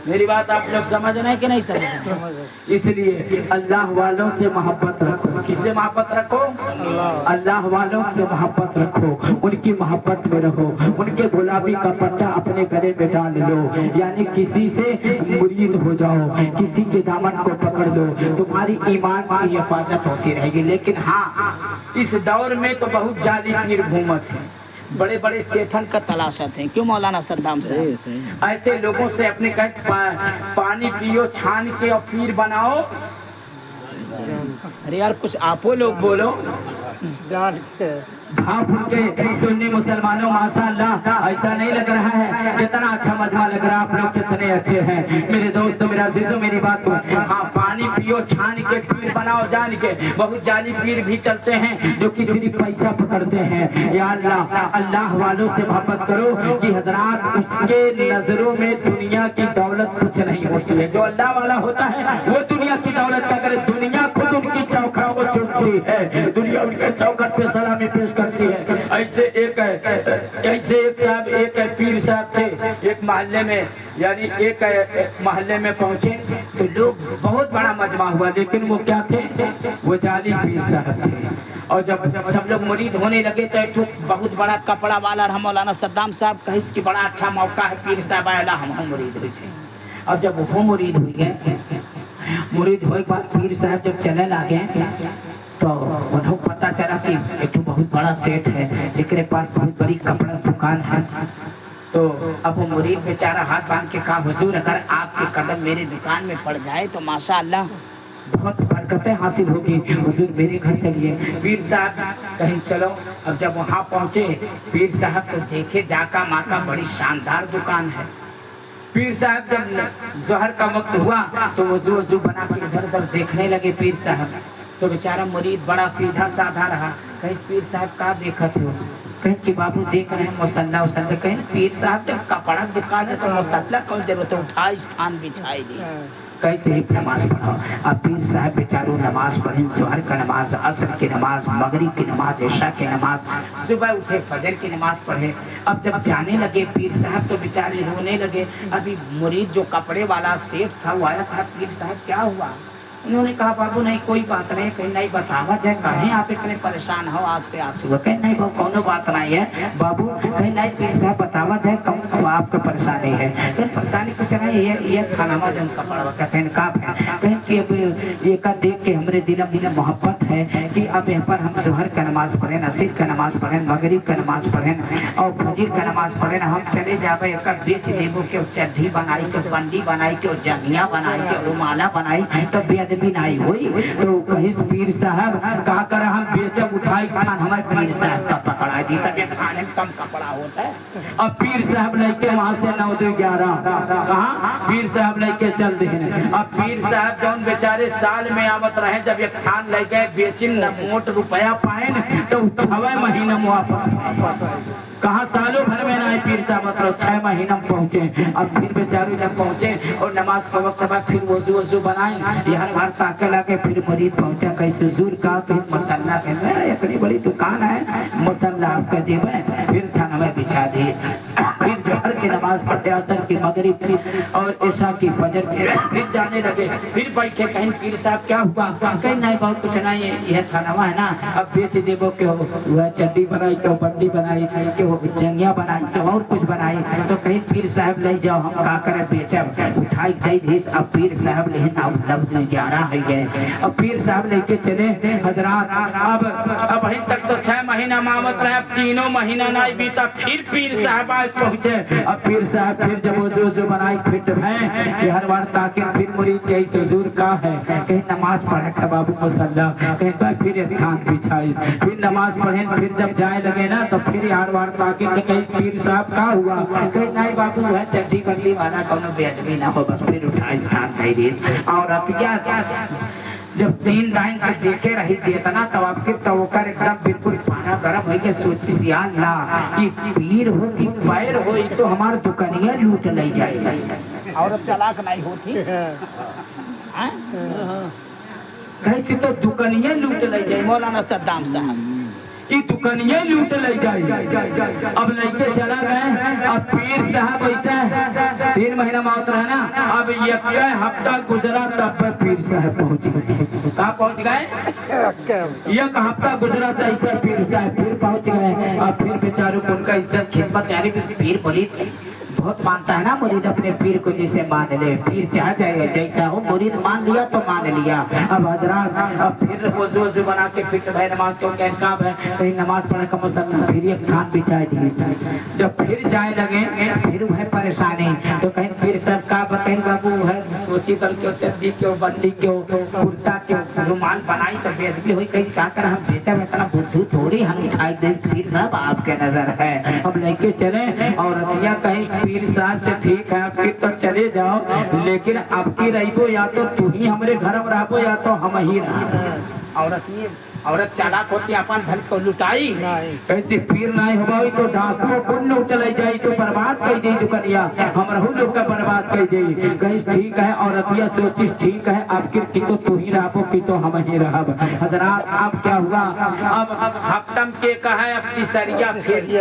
मेरी बात आप लोग समझ रहे हैं कि नहीं समझ रहे? इसलिए अल्लाह वालों से मोहब्बत रखो। किससे मोहब्बत रखो? अल्लाह वालों से मोहब्बत रखो, उनकी मोहब्बत में रहो, उनके गुलाबी का पट्टा अपने गले में डाल लो, यानी किसी से मुरीद हो जाओ, किसी के दामन को पकड़ लो, तुम्हारी ईमान की हिफाजत होती रहेगी। लेकिन हाँ, इस दौर में तो बहुत जाली पीर घूमत है, बड़े बड़े सेठन का तलाशत हैं। क्यों मौलाना सद्दाम साहब? ऐसे लोगों से अपने पानी पियो छान के और पीर बनाओ। अरे यार कुछ आपो लोग बोलो। भाव के सुन्नी मुसलमानों माशाअल्लाह, ऐसा नहीं लग रहा है, कितना अच्छा मजमा लग रहा है, आप लोग कितने अच्छे हैं। मेरे दोस्तों मेरा अजीजों मेरी बात को, हाँ पानी पियो छान के पीर बनाओ जान के। बहुत जाली पीर भी चलते हैं जो कि सिर्फ पैसा पकड़ते हैं। या अल्लाह, अल्लाह वालों से मोहब्बत करो कि हजरात उसके नजरों में दुनिया की दौलत कुछ नहीं होती है। जो अल्लाह वाला होता है वो दुनिया की दौलत का, अगर दुनिया खुद उनकी चौखट को चुनती है, दुनिया उनके चौखट पे सलामी पेश करती है। ऐसे एक साहब, एक पीर साहब थे, एक मोहल्ले में, यानी एक मोहल्ले में पहुंचे तो लोग बहुत बड़ा मजमा हुआ, लेकिन वो क्या थे? वो जाली पीर साहब थे। और जब सब लोग मुरीद होने लगे तो एक बहुत बड़ा कपड़ा वाला मौलाना सद्दाम साहब कही कि बड़ा अच्छा मौका है, पीर साहब आया हम मुरीद हुए थे। अब जब वो मुरीद हुई गए, मुरीद होने के बाद पीर साहब जब चले लगे तो उन्हें पता चला कि एक बहुत बड़ा सेठ है जिसके पास बहुत बड़ी कपड़ा दुकान है। तो अब वो मुरीद बेचारा हाथ बांध के कहा, हुजूर अगर आपके कदम मेरी दुकान में पड़ जाए तो माशाअल्लाह बहुत बरकतें हासिल होगी, हुजूर मेरे घर चलिए। पीर साहब कहीं चलो। अब जब वहाँ पहुँचे पीर साहब तो देखे जाका माका बड़ी शानदार दुकान है। पीर साहब जब जोहर का वक्त हुआ तो वजू वजू बना के इधर उधर देखने लगे पीर साहब। तो बेचारा मुरीद बड़ा सीधा साधा रहा। कहीं पीर साहब का देखा थे, कहीं कि बाबू देख रहे हैं मुसल्ला उसल्ला। कहीं पीर साहब जब कपड़ा दुकान है तो मुसल्ला कौन जरूरत है, उठा स्थान बिछाई दी, कैसे ही नमाज पढ़ो। अब पीर साहब बेचारों नमाज पढ़े, जोहर का नमाज, असर की नमाज, मगरिब की नमाज, इशा की नमाज, सुबह उठे फजर की नमाज पढ़े। अब जब जाने लगे पीर साहब तो बेचारे रोने लगे। अभी मुरीद जो कपड़े वाला सेठ था वो आया था, पीर साहब क्या हुआ? उन्होंने कहा बाबू नहीं कोई बात नहीं, कहीं नहीं बतावा जाए, कहें आप इतने परेशान हो, आग से आंसू हो। कहीं नहीं बाबू कोनो बात नहीं है बाबू, कहीं नहीं पीर साहब बतावा जाए कम आपको परेशानी है। कहीं परेशानी कुछ नहीं, ये थाना में जो कपड़ा कहीं काप है, कहीं कि ये का देख के हमारे दिल में मोहब्बत है कि अब यहाँ पर हम जोहर का नमाज पढ़े, नसीर का नमाज पढ़े, मगरिब का नमाज पढ़े और फजीर का नमाज पढ़े, हम चले जावे एक बेच देबो के चड्ढी बनाई के, बंडी बनाई के, जंगिया बनाई के, रुमाला बनाई तो भी नहीं हुई। तो कहीं पीर साहब कहा कर हम बेचब उठाई खान, हमारे पीर साहब का पकड़ा दी, सब एक खाने में कम कपड़ा होता है। अब पीर साहब लेके वहां से 9 2 11 कहा पीर साहब लेके चल दे। अब पीर साहब जौन बेचारे साल में आवत रहे, जब एक थान ले गए बेचिन न मोट रुपया पाए तो 6 महीना में वापस कहा सालों भर में ना पीर साहब मतलब 6 महीना में पहुंचे। अब फिर बेचारे जब पहुंचे और नमाज का वक्त बाद फिर वजू वजू बनाई, यहाँ बार ताके लगे। फिर मुरीद पहुंचा, कैसे हुजूर का फिर मसल्ला के इतनी बड़ी दुकान है, मसल्ला आपके देवे। फिर थाना में बिछा दी, फिर जोहर की नमाज पढ़ते, असर की, मगरिब की और इशा की, फजर की। फिर जाने लगे, फिर बैठे। कहीं पीर साहब क्या हुआ? कहीं नहीं बहुत कुछ नहीं, यह थाना है ना, अब बेच देवो के वह चड्डी बनाई के, बंडी बनाई के, जंगिया बनाई के, और कुछ बनाई। तो कहीं पीर साहब ले जाओ, हम का करे बेचब, उठाई दे दीस। अब पीर साहब ले अब 11 है गए। अब पीर साहब लेके चले हजरात। अब अभी तक तो 6 महीना मामत रहे, अब 3 महीना नहीं बीता, फिर पीर साहब आज पहुंचे। अब पीर साहब फिर जब वजू बनाई फिट है हर बार ताकि फिर मुरीद के हुजूर का है, कहीं नमाज पढ़े का बाबू मुसल्ला, कहीं पर फिर एक थान बिछाई, फिर नमाज पढ़े। फिर जब जाए लगे ना तो फिर हर बार ताकि कहीं पीर साहब का हुआ? कहीं नहीं बाबू है चड्डी बंडी वाला कोनो बेदबी ना हो, बस फिर उठाई स्थान दे दीस। और अतिया जब 3 दिन तक देखे रही देतना तब आपके तो एकदम बिल्कुल पारा गर्म हो के सोची सी अल्लाह कि पीर हो कि पैर हो तो हमार दुकानिया लूट ले जाए। और चलाक नहीं होती कैसे तो दुकानिया लूट ले जाए। मौलाना सद्दाम साहब दुकानिया लूट ले जाए। अब लेके चला गए। अब पीर साहब ऐसा 3 महीना मौत रहा ना, अब एक हफ्ता गुजरा तब पीर साहब पहुंच गए। कहाँ पहुंच गए? एक हफ्ता गुजरा था ऐसा पीर साहब फिर पहुंच गए। अब फिर बेचारों को उनका इज्जत खिदमत, यानी पीर मुरीद बहुत मानता है ना, मुरीद अपने पीर को जिसे मान ले, पीर चाह जाएगा जैसा हो, मुरीद मान लिया तो मान लिया। अब हजरात अब फिर वजू वजू बना के फिर भाई नमाज को कहब है, कहीं नमाज पढ़े का मसल्ला, फिर एक थान बिछाई दी। जब फिर जाए लगे फिर है परेशानी, तो कहीं फिर सब का कहीं बाबू है सोची तल क्यों, चड्डी क्यों, बंडी क्यों, कुर्ता क्यों, रुमाल बनाई तो बेदबी हुई, कैसे क्या कर हम बेचा में इतना बुद्धू थोड़ी हम उठाई दे। फिर सब आपके नजर है। अब लेके चले और अतिया कहीं पीर साहब से ठीक है फिर तो चले जाओ, लेकिन अब की रहीबो या तो तू ही हमारे घर में रहबो या तो हम ही रह। औरत चालाक होती अपन धन को लुटाई, कैसे पीर नहीं हो तो डाकुओं को लूट ले जाई तो बर्बाद कर दी दुकनिया, हमरहू लोग का बर्बाद कर दी। कहीं ठीक है औरतिया सोची ठीक है अब की तो तू ही रहबो की तो हम ही रहब। हजरात अब क्या हुआ? अब हफ्तम के कहा अब तीसरिया फिर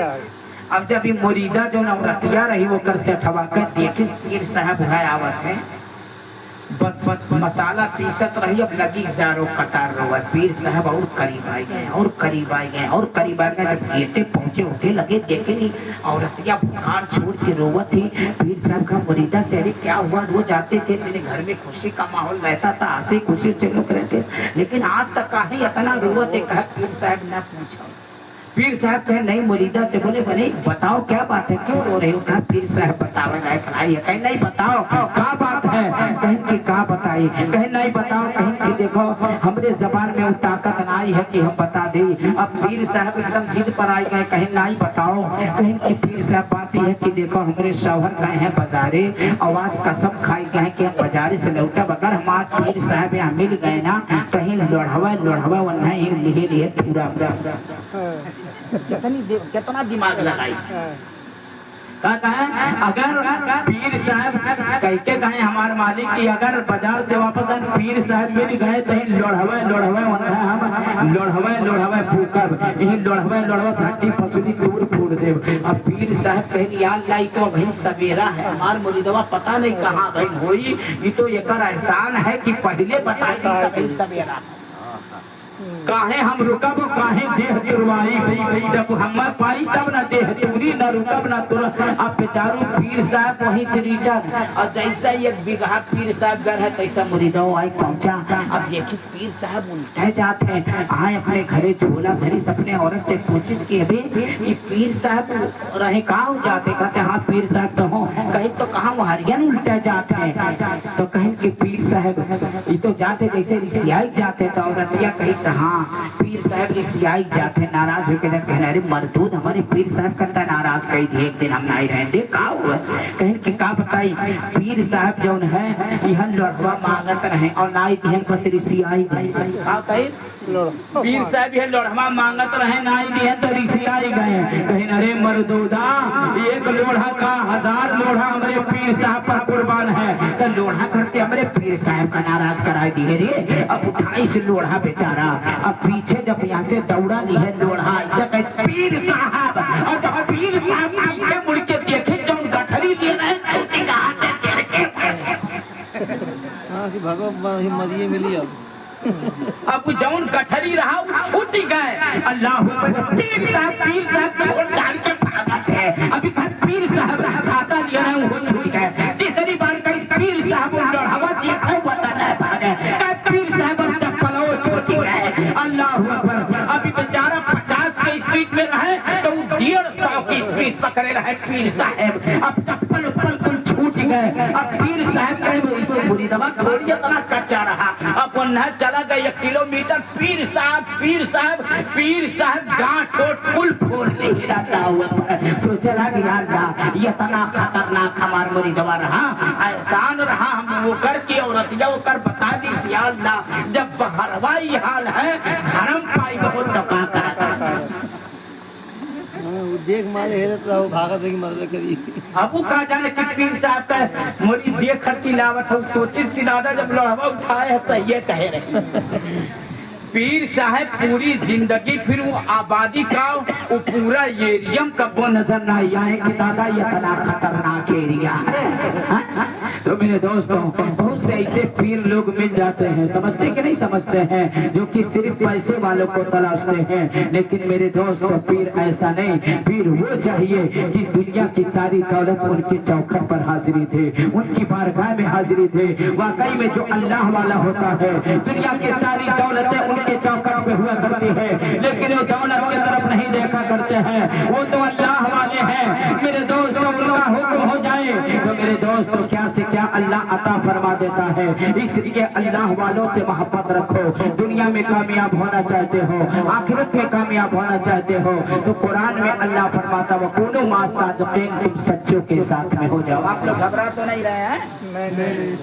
अब जब ये मुरीदा जो नवरतिया रही वो कर से ठवा कर देखी पीर साहब है आवत है। बस मसाला पीसत रही, अब लगी जारो कतार रोवा। पीर साहब और करीब आ गए और करीब आ गए और करीब आ गए। जब गेटे पहुंचे उठे लगे, देखे नहीं औरतिया बुखार छोड़ के रोवा थी। पीर साहब का मुरीदा से अरे क्या हुआ, रोज आते थे, तेरे घर में खुशी का माहौल रहता था, हंसी खुशी से लोग रहते, लेकिन आज तक काहे इतना रोवा थे। कहा पीर साहब ने पूछा। पीर साहब कहे नहीं, मुरीदा से बोले बोले बताओ क्या बात है, क्यों रो रहे हो। कहा पीर साहब बताओ कहे नहीं बताओ क्या बात है। कहीं की क्या बताई, कहे नहीं बताओ। कहीं की देखो हमरे जबान में वो ताकत नहीं है कि हम बता दे। अब पीर साहब एकदम जिद पर आए गए, कहे नहीं बताओ। कहीं की पीर साहब बात है कि देखो हमरे शौहर गए हैं बाजारे, आवाज कसम खाई गए कि हम बाजारे से लौटा बगैर हमारे पीर साहब यहाँ मिल गए ना, कहीं लोढ़वा वन्ना लिए पूरा कितना दिमाग लगाई। अगर पीर साहब कह के गए हमारे मालिक की, अगर बाजार से वापस आए पीर साहब मिल गए तो लोढ़वे फूकब, यही लोढ़वे हड्डी फसुली दूर फूट देव। अब पीर साहब कहे यार लाई तो भाई सवेरा है, हमार मुरीदवा पता नहीं कहाँ भाई होई, ये तो एक एहसान है कि पहले बताई सवेरा। काहे हम रुकब काहे देह तुरवाई, जब हम पाई तब न देह तुरी, न रुकब न तुर। अब बेचारू पीर साहब वहीं से रिटर्न, और जैसा एक बिगहा पीर साहब घर है तैसा मुरीदो आई पहुंचा। अब देखिस पीर साहब उल्टे जाते हैं, आए अपने घरे झोला धरी, अपने औरत से पूछिस कि अभी ये पीर साहब रहे कहाँ जाते। कहते हाँ पीर साहब तो हो। कहीं तो कहाँ वो हरियन उल्टे जाते हैं, तो कहीं कि पीर साहब ये तो जाते जैसे रिसियाई जाते, तो औरतिया कहीं हाँ पीर साहब रिसियाई जाते, नाराज होकर जाते। कहना अरे मरदूद हमारे पीर साहब करता नाराज कही थी, एक दिन हम नहीं रहेंगे का हुआ। कहीं कि का बताई पीर साहब जो है यह लड़वा मांगत रहे और नाई दिहन पर रिसियाई गए। पीर साहब यह लोढ़वा मांगत रहे, नाई दिहन तो रिसियाई गए। कहीं अरे मरदूदा एक लोढ़ा का 1000 लोढ़ा हमारे पीर साहब पर कुर्बान है, तो लोढ़ा करते हमारे पीर साहब का नाराज कराई दिए रे। अब 28 लोढ़ा बेचारा, अब पीछे जब यहाँ से दौड़ा ली है लोढ़ा, ऐसा कहे पीर साहब, और जब पीर साहब पीछे मुड़ के देखे जो गठरी लिए रहे छोटी का हाथ मरिए मिली। अब जौन गठरी रहा छूट गए। अल्लाह पीर साहब छोड़ छाड़ के भागत है। अभी पीर साहब छाता लिया है वो छूट गए। तीसरी बार कहीं पीर साहब लड़ावा देखा बता नहीं भागे, पीर साहब चप्पलों छूट गए। अल्लाह अकबर। अभी बेचारा 50 के स्पीड में रहे तो 150 की स्पीड पकड़े रहे पीर साहब। अब चप्पल उप्पल कुल छूट गए। अब पीर साहब कहे इसको बुरी दवा थोड़ी इतना कच्चा रहा। अब उन्हें चला गया 1 किलोमीटर। पीर साहब गांठ ठोट कुल फोड़ नहीं रहता हुआ। सोचे लगा यार ये इतना खतरनाक हमार मुरी दवा रहा, एहसान रहा हम वो कर के औरतिया वो कर बता दी या अल्लाह। जब बहरवाई हाल है धर्म पाई बहुत तो का करा देख मारे हेरत रहो भागत है कि मरबे करी। अब वो कहा जाने कि पीर साहब का मोरी देख खरती लावत हो, सोचिस कि दादा जब लड़वा उठाए है सही है कहे रहे। पीर साहब पूरी जिंदगी फिर वो आबादी का वो पूरा एरियम कब वो नजर ना आए कि दादा ये इतना खतरनाक एरिया है। तो मेरे दोस्तों बहुत से ऐसे पीर लोग मिल जाते हैं, समझते कि नहीं समझते हैं, जो कि सिर्फ पैसे वालों को तलाशते हैं। लेकिन मेरे दोस्तों पीर ऐसा नहीं, पीर वो चाहिए कि दुनिया की सारी दौलत उनके चौखट पर हाजिरी थे, उनकी बारगाह में हाजिरी थे। वाकई में जो अल्लाह वाला होता है दुनिया की सारी दौलतें के चौकट पे हुआ करती है, लेकिन वो दौलत की तरफ नहीं देखा करते हैं, वो तो अल्लाह वाले हैं। मेरे दोस्तों उनका हुक्म हो जाए तो मेरे दोस्तों क्या से क्या अल्लाह अता फरमा देता है। इसलिए अल्लाह वालों से मोहब्बत रखो। दुनिया में कामयाब होना चाहते हो, आखिरत में कामयाब होना चाहते हो, तो कुरान में अल्लाह फरमाता वकूनू मा सादिकीन, तुम सच्चों के साथ में हो जाओ। आप लोग घबरा तो नहीं रहे हैं? नहीं।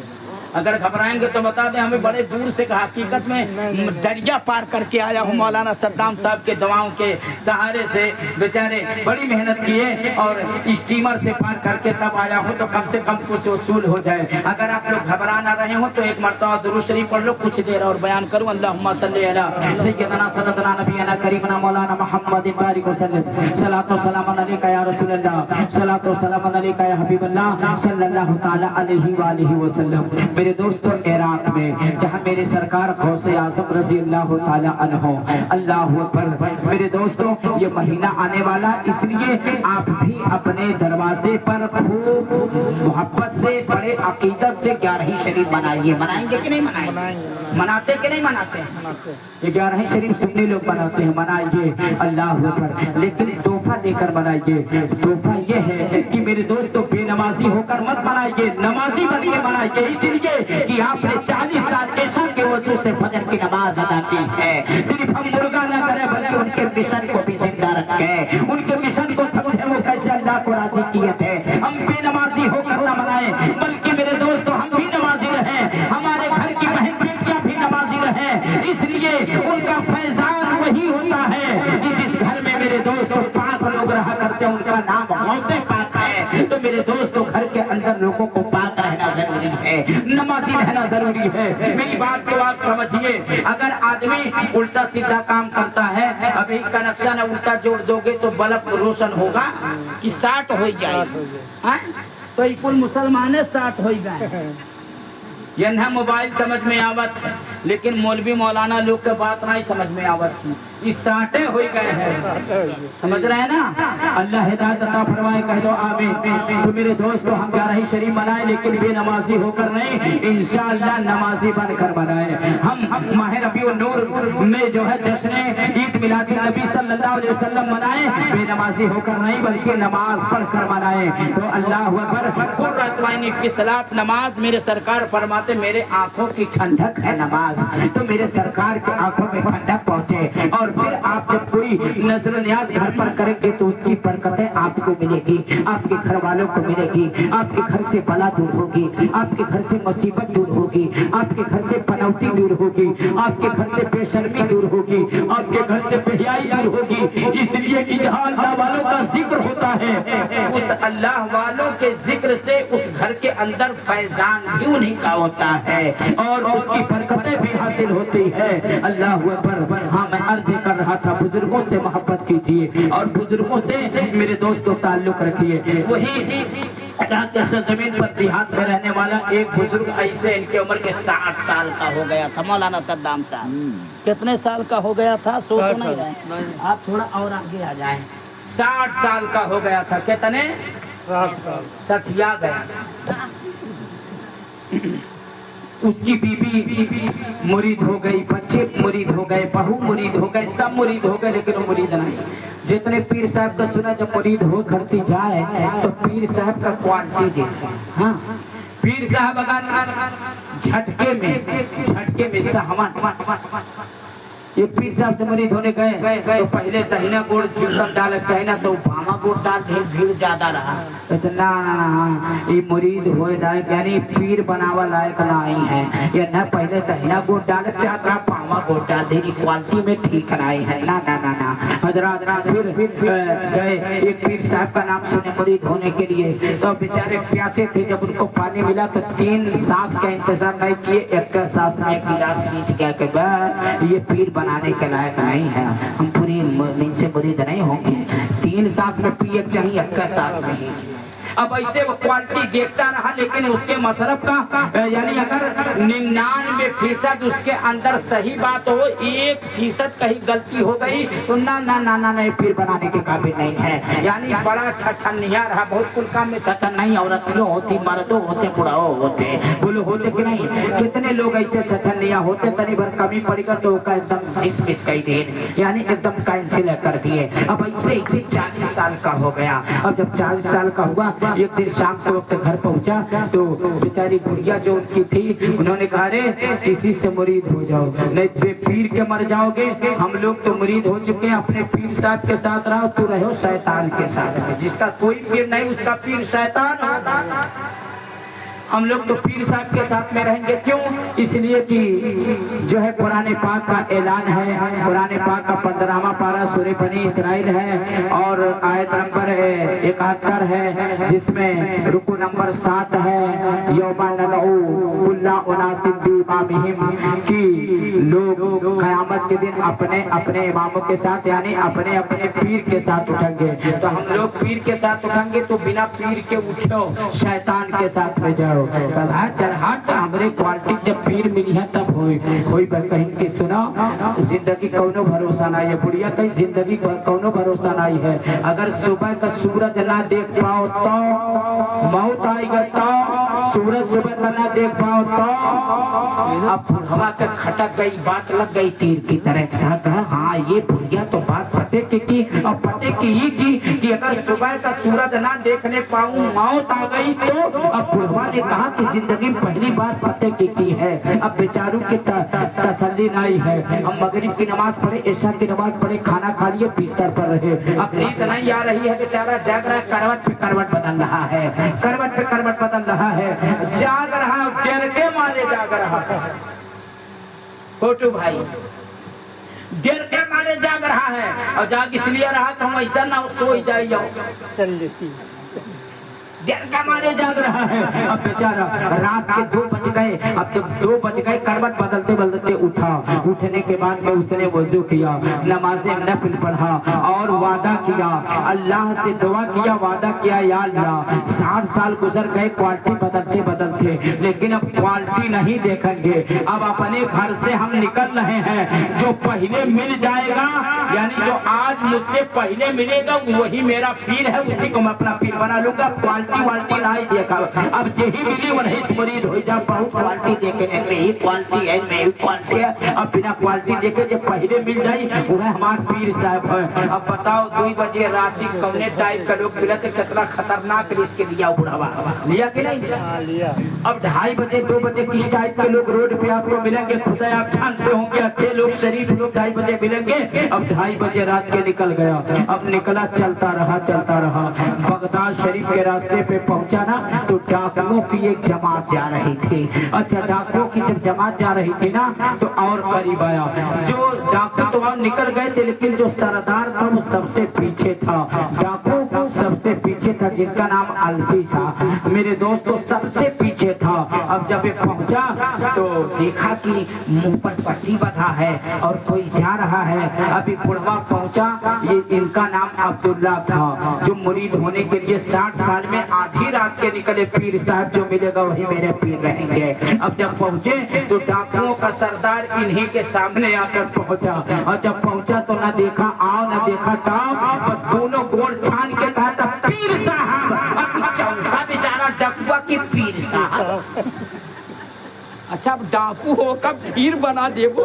अगर घबराएंगे तो बता दें, हमें बड़े दूर से हकीकत में दरिया पार करके आया हूँ। मौलाना सद्दाम साहब के दवाओं के सहारे से बेचारे बड़ी मेहनत किए और स्टीमर से पार करके तब आया हूँ, तो कम से कम कुछ वसूल हो जाए। अगर आप लोग घबरा ना रहे हो तो एक मरतबा दुरूद शरीफ पढ़ लो, कुछ देर और बयान करूँ। अल्लाहुम्मा सल्ली अला सय्यदना सल्लल्लाहु नबीना करीमना मौलाना मुहम्मद बारिक वसल्लम। सलातो व सलाम अलैका या रसूलल्लाह, सलातो व सलाम अलैका या हबीबल्लाह सल्लल्लाहु तआला अलैहि व आलिहि वसल्लम। میرے دوستوں عراق میں جہاں میرے سرکار غوث اعظم رضی اللہ تعالی عنہ، اللہ اکبر میرے دوستوں، یہ مہینہ آنے والا، اس لیے آپ بھی اپنے دروازے پر خوب محبت سے بڑے عقیدت سے 11 شریف منائیے۔ منائیں گے کہ نہیں منائیں گے؟ مناتے کہ نہیں مناتے ہیں؟ یہ 11 شریف سنی لوگ مناتے ہیں، منائیے اللہ اکبر، لیکن تحفہ دے کر منائیے۔ تحفہ یہ ہے کہ میرے دوستوں بے نمازی ہو کر مت منائیے، نمازی بن کے منائیے، اس لیے کہ آپ نے 40 سال عشاء کے وضو سے فجر کی نماز ادا کی ہے۔ صرف ہم مرغا نہ کریں بلکہ ان کے مشن کو بھی زندہ رکھیں، ان کے مشن کو سمجھیں وہ کیسے اللہ کو راضی کیے تھے۔ ہم بے نمازی ہو کر نہ منائیں بلکہ میرے دوستوں ہم بھی نمازی رہیں، ہمارے گھر کی بہن بیٹیاں بھی نمازی رہیں، اس لیے ان کا فیضان وہی ہوتا ہے کہ جس گھر میں میرے دوستوں پاک لوگ رہا کرتے ہیں، ان کا نام غوث پاک ہے۔ تو میرے دوستوں گھر کے اندر لوگوں کو پاک رہنا ضروری ہے، نمازی رہنا ضروری ہے۔ میری بات کو آپ سمجھیے، اگر آدمی الٹا سیدھا کام کرتا ہے، ابھی کا نقشہ نہ الٹا جوڑ دو گے تو بلب روشن ہوگا کہ 60 ہو جائے گا، تو یہ کل مسلمان 60 ہو گئے۔ یہ نہ موبائل سمجھ میں آوت ہے، لیکن مولوی مولانا لوگ کے بات نہیں سمجھ میں آوت ہے، یہ 60 ہو گئے ہیں، سمجھ رہے ہیں نا؟ اللہ ہدایت عطا فرمائے، کہہ دو آمین۔ تو میرے دوستو ہم 11 شریف منائیں لیکن بے نمازی ہو کر نہیں، انشاءاللہ نمازی بن کر منائیں۔ ہم ماہ ربیع النور میں جو ہے جشن عید میلاد النبی صلی اللہ علیہ وسلم منائیں، بے نمازی ہو کر نہیں بلکہ نماز پڑھ کر منائیں۔ تو اللہ اکبر، قرۃ عینی فی الصلاۃ، نماز میرے سرکار فرماتے میرے آنکھوں کی ٹھنڈک ہے نماز، تو میرے سرکار کے آنکھوں میں ٹھنڈک پہنچے۔ اور پھر آپ جب کوئی نظر و نیاز گھر پر کریں گے تو اس کی برکتیں آپ کو ملے گی، آپ کے گھر والوں کو ملے گی، آپ کے گھر سے بلا دور ہوگی، آپ کے گھر سے مصیبت دور ہوگی، آپ کے گھر سے پنوتی دور ہوگی، آپ کے گھر سے بے شرمی دور ہوگی، آپ کے گھر سے بے حیائی دور ہوگی۔ اس لیے کہ جہاں اللہ والوں کا ذکر ہوتا ہے، اس اللہ والوں کے ذکر سے اس گھر کے اندر فیضان بھی انہیں کا ہوتا ہے اور اس کی برکتیں بھی حاصل ہوتی ہے۔ اللہ اکبر۔ ہاں میں عرض کر رہا تھا بزرگوں سے محبت کیجیے اور بزرگوں سے میرے دوستوں تعلق رکھیے۔ وہی عراق کے سرزمین پر دیہات میں رہنے والا ایک بزرگ ایسے، ان کی عمر کے 60 سال کا ہو گیا تھا، مولانا صدام صاحب کتنے سال کا ہو گیا تھا؟ سو تو نہیں رہے، آپ تھوڑا اور آگے آ جائیں۔ 60 سال کا ہو گیا تھا، کتنے؟ 60 آ گیا۔ اس کی بیوی مرید ہو گئی، بچے مرید ہو گئے، بہو مرید ہو گئے، سب مرید ہو گئے، لیکن وہ مرید نہیں۔ جتنے پیر صاحب کا سنا جب مرید ہو کرتی جائے تو پیر صاحب کا کوالٹی دیکھیں۔ ہاں پیر صاحب اگر جھٹکے میں سہمن، یہ پیر صاحب سے مرید ہونے گئے تو پہلے دہنا گوڑ چلتم ڈالک چاہیے نا، تو بھاما گوڑ ڈال دیں، بھیڑ زیادہ رہا۔ یہ مرید ہوئے لائق یعنی پیر بناوا لائق نہیں ہے، یہ نہ پہلے دہنا گوڑ ڈالک چاہتا بھاما گوڑ ڈال دیں، کوالٹی میں ٹھیک نہیں ہے۔ نا نا نا نا حضرات، پھر گئے ایک پیر صاحب کا نام سنے مرید ہونے کے لیے، تو بیچارے پیاسے تھے، جب ان کو پانی ملا تو 3 سانس کا انتظار نہیں کیے، 1 سانس میں ایک گلاس نیچ گیا کہ یہ پیر بنانے کے لائق نہیں ہے، ہم پوری من سے مرید نہیں ہوں گے، 3 سانس میں پیے چاہیے، 1 سانس میں ہی۔ اب ایسے وہ کوالٹی دیکھتا رہا، لیکن اس کے مصرف کا یعنی اگر 99% اس کے اندر صحیح بات ہو، 1% کہیں غلطی ہو گئی تو نہ پیر بنانے کے قابل نہیں ہے۔ یعنی بڑا چھچھنیا رہا، بہت کل کام میں چھچھن نہیں، عورتیوں ہوتی، مردوں ہوتے، بڑھاؤ ہوتے، بولو ہوتے کہ نہیں؟ کتنے لوگ ایسے چھچھنیا ہوتے، تنی بھر کمی پڑی گا تو کا ایک دم ڈسمس کر دیے، یعنی ایک دم کینسل کر دیے۔ اب ایسے 40 سال کا ہو گیا۔ اب جب 40 سال کا ہوا، ایک دن شام کے وقت گھر پہنچا تو بیچاری بڑھیا جو ان کی تھی، انہوں نے کہا رے کسی سے مرید ہو جاؤ، نہیں بے پیر کے مر جاؤ گے، ہم لوگ تو مرید ہو چکے ہیں، اپنے پیر صاحب کے ساتھ رہو، تو رہو شیطان کے ساتھ میں، جس کا کوئی پیر نہیں اس کا پیر شیطان ہوگا۔ ہم لوگ تو پیر صاحب کے ساتھ میں رہیں گے، کیوں؟ اس لیے کہ جو ہے قرآن پاک کا اعلان ہے، قرآن پاک کا 15واں پارہ सूरह बनी इसराइल है और आयत नंबर 71 है, जिसमें रुकू नंबर 7 है, यौमा नदऊ कुल्ला उनासिब बिइमामिहिम, कि लोग क़यामत के दिन अपने अपने इमामों के साथ यानी अपने अपने पीर के साथ उठेंगे। तो हम लोग पीर के साथ उठेंगे तो बिना पीर के उठो, शैतान के साथ में जाओ। तब चढ़ाट हमरे क्वालिटी जब पीर मिली है तब होई कहीं की सुना, जिंदगी कौनो भरोसा नहीं है, बुढ़िया कहीं जिंदगी कौनो भरोसा नहीं है। अगर सुबह का सूरज ना देख पाओ तो मौत आएगा, तो सूरज सुबह का ना देख पाओ तो अब हवा का खटक गई, बात लग गई तीर की तरह। कहा हाँ ये बुढ़िया तो बात पते की और पते की कि अगर सुबह का सूरज ना देखने पाऊं मौत आ गई तो। अब बुढ़वा ने कहा कि जिंदगी में पहली बात पते की है, अब बेचारों की तसल्ली नहीं है। हम मगरिब की नमाज पढ़े, इशा की नमाज पढ़े, खाना खा लिए, बिस्तर पर रहे, अब नींद नहीं आ रही है, बेचारा जाग रहा है, करवट पे करवट बदल रहा है, करवट पे करवट बदल रहा है, जाग रहा, डर के मारे जाग रहा है। फोटो भाई डर के मारे जाग रहा है, और जाग इसलिए रहा कि हम ऐसा ना सो जाइए, डर के मारे जाग रहा है। अब बेचारा रात के 2 बज गए, अब जब 2 बज गए करवट बदलते बदलते उठा, उठने के बाद में उसने वजू किया, नमाज़े नफिल पढ़ा और वादा किया, अल्लाह से दुआ किया, वादा किया या अल्लाह 60 साल गुजर गए क्वालिटी बदलते बदलते, लेकिन अब क्वालिटी नहीं देखेंगे, अब अपने घर से हम निकल रहे हैं, जो पहले मिल जाएगा यानी जो आज मुझसे पहले मिलेगा वही मेरा पीर है, उसी को मैं अपना पीर बना लूंगा। क्वालिटी नहीं देखा, अब यही मिली वही मुरीद हो जा, बहुत क्वालिटी देखे में क्वालिटी है, में क्वालिटी है, अब बिना क्वालिटी देखे जब पहले मिल जाई वह हमारे पीर साहब है। अब बताओ 2 बजे रात कौने टाइप का लोग मिला तो कितना खतरनाक रिस्क लिया बुढ़ावा, लिया कि नहीं लिया। अब 2:30 बजे 2 बजे किस टाइप के लोग रोड पे आपको मिलेंगे, खुदा आप जानते होंगे, अच्छे लोग शरीफ लोग 2:30 बजे मिलेंगे। अब 2:30 बजे रात के निकल गया, अब निकला चलता रहा, बगदाद शरीफ के रास्ते पे पहुंचा ना तो डाकुओं की एक जमात जा रही थी। अच्छा डाकुओं की जब जमात जा रही थी ना तो और करीब आया, जो डाकू तो वहां निकल गए थे लेकिन जो सरदार था वो सबसे पीछे था, डाकू सबसे पीछे था, जिनका नाम अल्फी था, मेरे दोस्तों सबसे पीछे था। अब जब ये पहुंचा तो देखा कि मुंह पर पट्टी बंधा है और कोई जा रहा है। अभी बुढ़वा पहुंचा, ये इनका नाम अब्दुल्ला था, जो मुरीद होने के लिए 60 साल में आधी रात के निकले पीर साहब, जो मिलेगा वही मेरे पीर रहेंगे। अब जब पहुंचे तो डाकुओं का सरदार इन्हीं के सामने आकर पहुंचा, और जब पहुंचा तो न देखा आओ न देखा ताओ, बस दोनों गोड़ छान के कहा था पीर साहब। अब चौंका बेचारा डकुआ की पीर साहब। अच्छा अब डाकू होकर पीर बना देवो,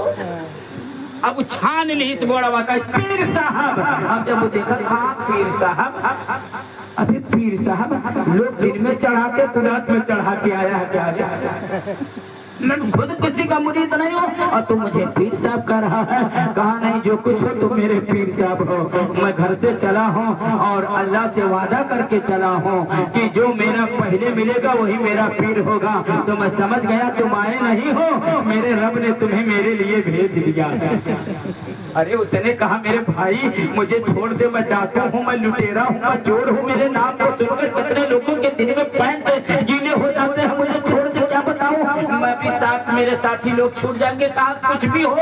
अब छान ली इस गोड़वा का पीर साहब। अब जब वो देखा कहा पीर साहब, अभी पीर साहब लोग दिन में चढ़ाते तो रात में चढ़ा के आया है क्या? मैं खुद किसी का मुरीद नहीं हूँ और तू मुझे पीर साहब कह रहा है। कहा नहीं, जो कुछ हो तुम मेरे पीर साहब हो, मैं घर से चला हूँ और अल्लाह से वादा करके चला हूँ कि जो मेरा पहले मिलेगा वही मेरा पीर होगा। तो मैं समझ गया तुम आए नहीं हो, मेरे रब ने तुम्हें मेरे लिए भेज दिया। अरे उसने कहा मेरे भाई मुझे छोड़ दे, मैं डाकू हूँ, मैं लुटेरा हूँ, मैं चोर हूँ, मेरे नाम को सुनकर कितने लोगों के दिन में पैंट गीले हो जाते हैं, मुझे छोड़ दे, क्या बताऊँ मैं भी साथ मेरे साथी लोग छूट जाएंगे। कहा कुछ भी हो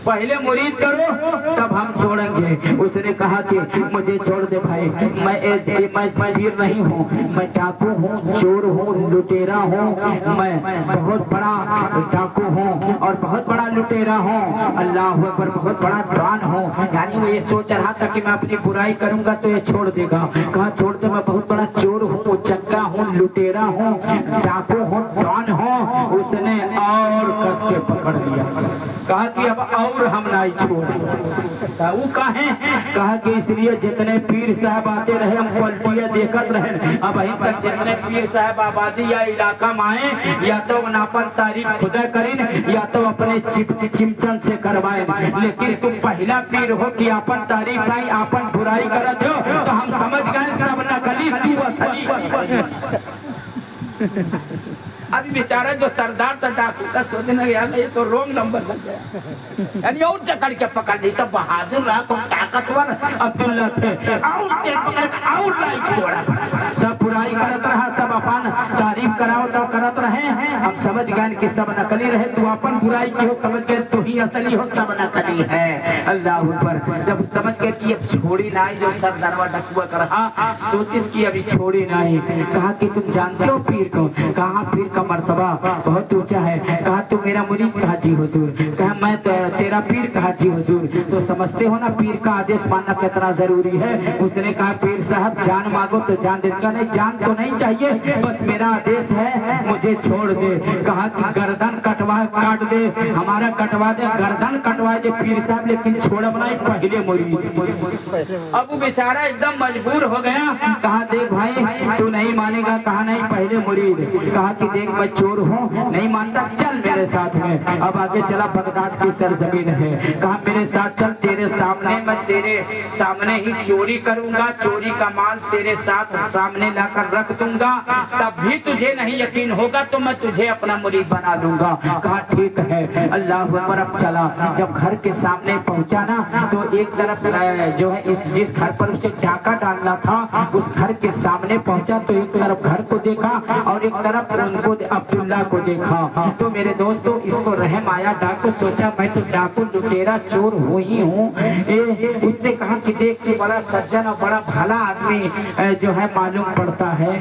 पहले मुरीद करो तब हम छोड़ेंगे। उसने कहा कि मुझे छोड़ दे भाई, मैं पीर नहीं हूँ, मैं डाकू हूँ, चोर हूँ, लुटेरा हूँ, मैं बहुत बड़ा डाकू हूँ और बहुत बड़ा लुटेरा हूँ, अल्लाह अकबर, बहुत बड़ा डॉन हूँ। यानी वो ये सोच रहा था कि मैं अपनी बुराई करूंगा तो ये छोड़ देगा। कहा छोड़ दे, मैं बहुत बड़ा चोर हूँ, चक्का हूँ, लुटेरा हूँ, डाकू हूँ, डॉन हूँ। उसने और कस के पकड़ लिया, कहा कि अब और हम नहीं छोड़। वो कहा कि इसलिए जितने पीर साहब आते रहे हम पलटिया देखत रहे, अब अभी तक जितने पीर साहब आबादी या इलाका में आए या तो नापन तारीफ खुदा करें या तो अपने चिमचन से करवाए, लेकिन तुम पहला पीर हो कि आपन तारीफ आई आपन बुराई कर दो तो हम समझ गए सब नकली तू असली। अभी बेचारा जो सरदार था डाकू का सोचने गया ना, ये तो रॉन्ग नंबर लग गया, यानी और जकड़ के पकड़ ली। सब बहादुर रहा, तो ताकतवर अब्दुल्ला थे, और तेज पकड़ के और लाई छोड़ा। सब बुराई करत रहा, सब अपन तारीफ कराओ तो करत रहे। अब समझ गए कि सब नकली रहे, तू अपन बुराई की हो समझ गए, तू ही असली हो, सब नकली है। अल्लाह ऊपर जब समझ गए कि अब छोड़ी ना, जो सरदारवा डकुआ कर रहा, सोचिस की अभी छोड़ी नहीं। कहा कि तुम जानते हो पीर को? कहा पीर का मर्तबा बहुत ऊंचा है। कहा तू मेरा मुरीद? कहा जी हुजूर। कहा मैं तेरा पीर? कहा जी हुजूर। तो समझते हो ना पीर का आदेश मानना कितना जरूरी है। उसने कहा पीर साहब जान मांगो तो जान देगा। नहीं जान तो नहीं चाहिए, बस मेरा आदेश है, मुझे छोड़ दे। कहा कि गर्दन कटवा काट दे, हमारा कटवा दे, गर्दन कटवा दे पीर साहब, लेकिन छोड़ बनाई पहले मुरीद। अब वो बेचारा एकदम मजबूर हो गया। कहा देख भाई तू नहीं मानेगा। कहा नहीं पहले मुरीद। कहा कि देख मैं चोर हूँ, नहीं मानता, चल मेरे साथ में। अब आगे चला, बगदाद की सरजमीन है। कहा मेरे साथ चल, तेरे सामने मैं तेरे सामने ही चोरी करूंगा, चोरी का माल तेरे साथ सामने लाकर रख दूंगा, तब भी तुझे नहीं यकीन होगा तो मैं तुझे अपना मुरीद बना लूंगा। कहा ठीक है। अल्लाह अकबर। अब चला, जब घर के सामने पहुंचा ना, तो एक तरफ जो है इस जिस घर पर उसे डाका डालना था, उस घर के सामने पहुंचा तो एक तरफ घर को देखा और एक तरफ उनको अब्दुल्ला को देखा। तो मेरे दोस्तों इसको रहम आया। डाकू सोचा मैं तो डाकू लुटेरा चोर हो ही हूँ। उससे कहा कि देख तू बड़ा सज्जन और बड़ा भला आदमी जो है मालूम पड़ता है,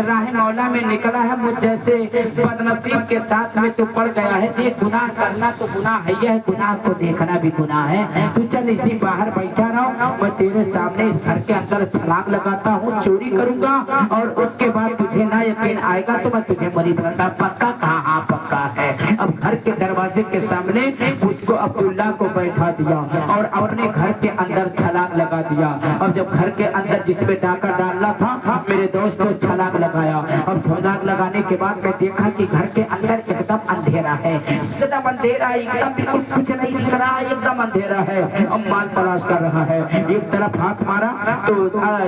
राह मौला में निकला है, मुझ जैसे बदनसीब के साथ में तू पड़ गया है। देख गुनाह करना तो गुनाह है, यह गुनाह को देखना भी गुनाह है। तू चल इसी बाहर बैठा रहो, मैं तेरे सामने इस घर के अंदर छलांग लगाता हूँ, चोरी करूंगा और उसके बाद तुझे ना यकीन आएगा तो मैं तुझे मरी बनाता। पक्का? कहा हाँ पक्का है। अब घर के दरवाजे के सामने उसको अब्दुल्ला को बैठा दिया और अपने घर के अंदर छलांग लगा दिया। अब जब घर के अंदर जिसमें डाका डालना था मेरे दोस्त को छलांग लगाया। अब छलांग लगाने के बाद मैं देखा कि घर के अंदर एकदम अंधेरा है, एकदम अंधेरा, एकदम बिल्कुल कुछ नहीं दिख रहा, एकदम अंधेरा है। अब माल तलाश कर रहा है। एक तरफ हाथ मारा तो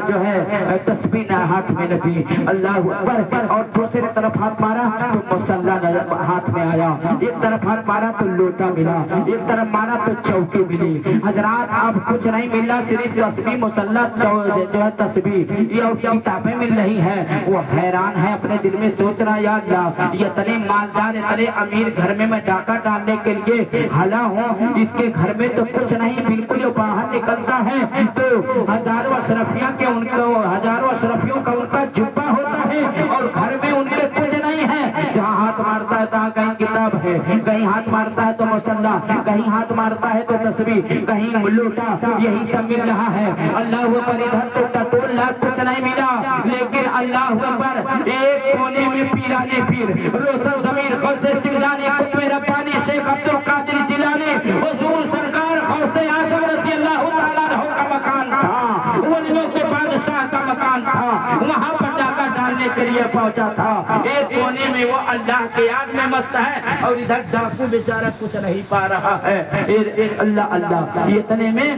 जो है तस्बीह हाथ में लगी, अल्लाह अकबर, और दूसरी तरफ हाथ मारा तो मुसल्ला हाथ में आया। एक तरफ हाथ मारा तो लोटा मिला, एक तरफ मारा तो चौकी मिली। हजरात अब कुछ नहीं मिला, सिर्फ तस्बीह मुसल्ला जो है तस्बीह ये किताबें मिल रही है। वो हैरान है, अपने दिल में सोच रहा यार ये इतने मालदार इतने अमीर घर में मैं डाका डालने के लिए हला हूँ, इसके घर में तो कुछ नहीं, बिल्कुल बाहर निकलता है तो हजारों अशरफिया के उनको हजारों अशरफियों का उनका जुब्बा होता है और घर में उनके कुछ नहीं है। जहाँ हाथ मारता है तहाँ कहीं किताब है, कहीं हाथ मारता है तो मुसल्ला, कहीं हाथ मारता है तो तस्बीह, कहीं लोटा, यही सब मिल रहा है। अल्लाह अकबर। इधर तो टटोल लाख कुछ नहीं मिला, लेकिन अल्लाह अकबर एक कोने में पीराने पीर रोशन जमीर गौसे सिंगानी कुतुब रब्बानी शेख अब्दुल कादिर जिलानी हुजूर सरकार गौसे आजम रज़ी अल्लाह तआला अन्हु का मकान था, वलियों के बादशाह का मकान था, वहाँ पर डाका डालने के लिए पहुंचा था। एक कोने में वो अल्लाह के याद में मस्त है और इधर डाकू बेचारा कुछ नहीं पा रहा है। अल्लाह अल्लाह। इतने में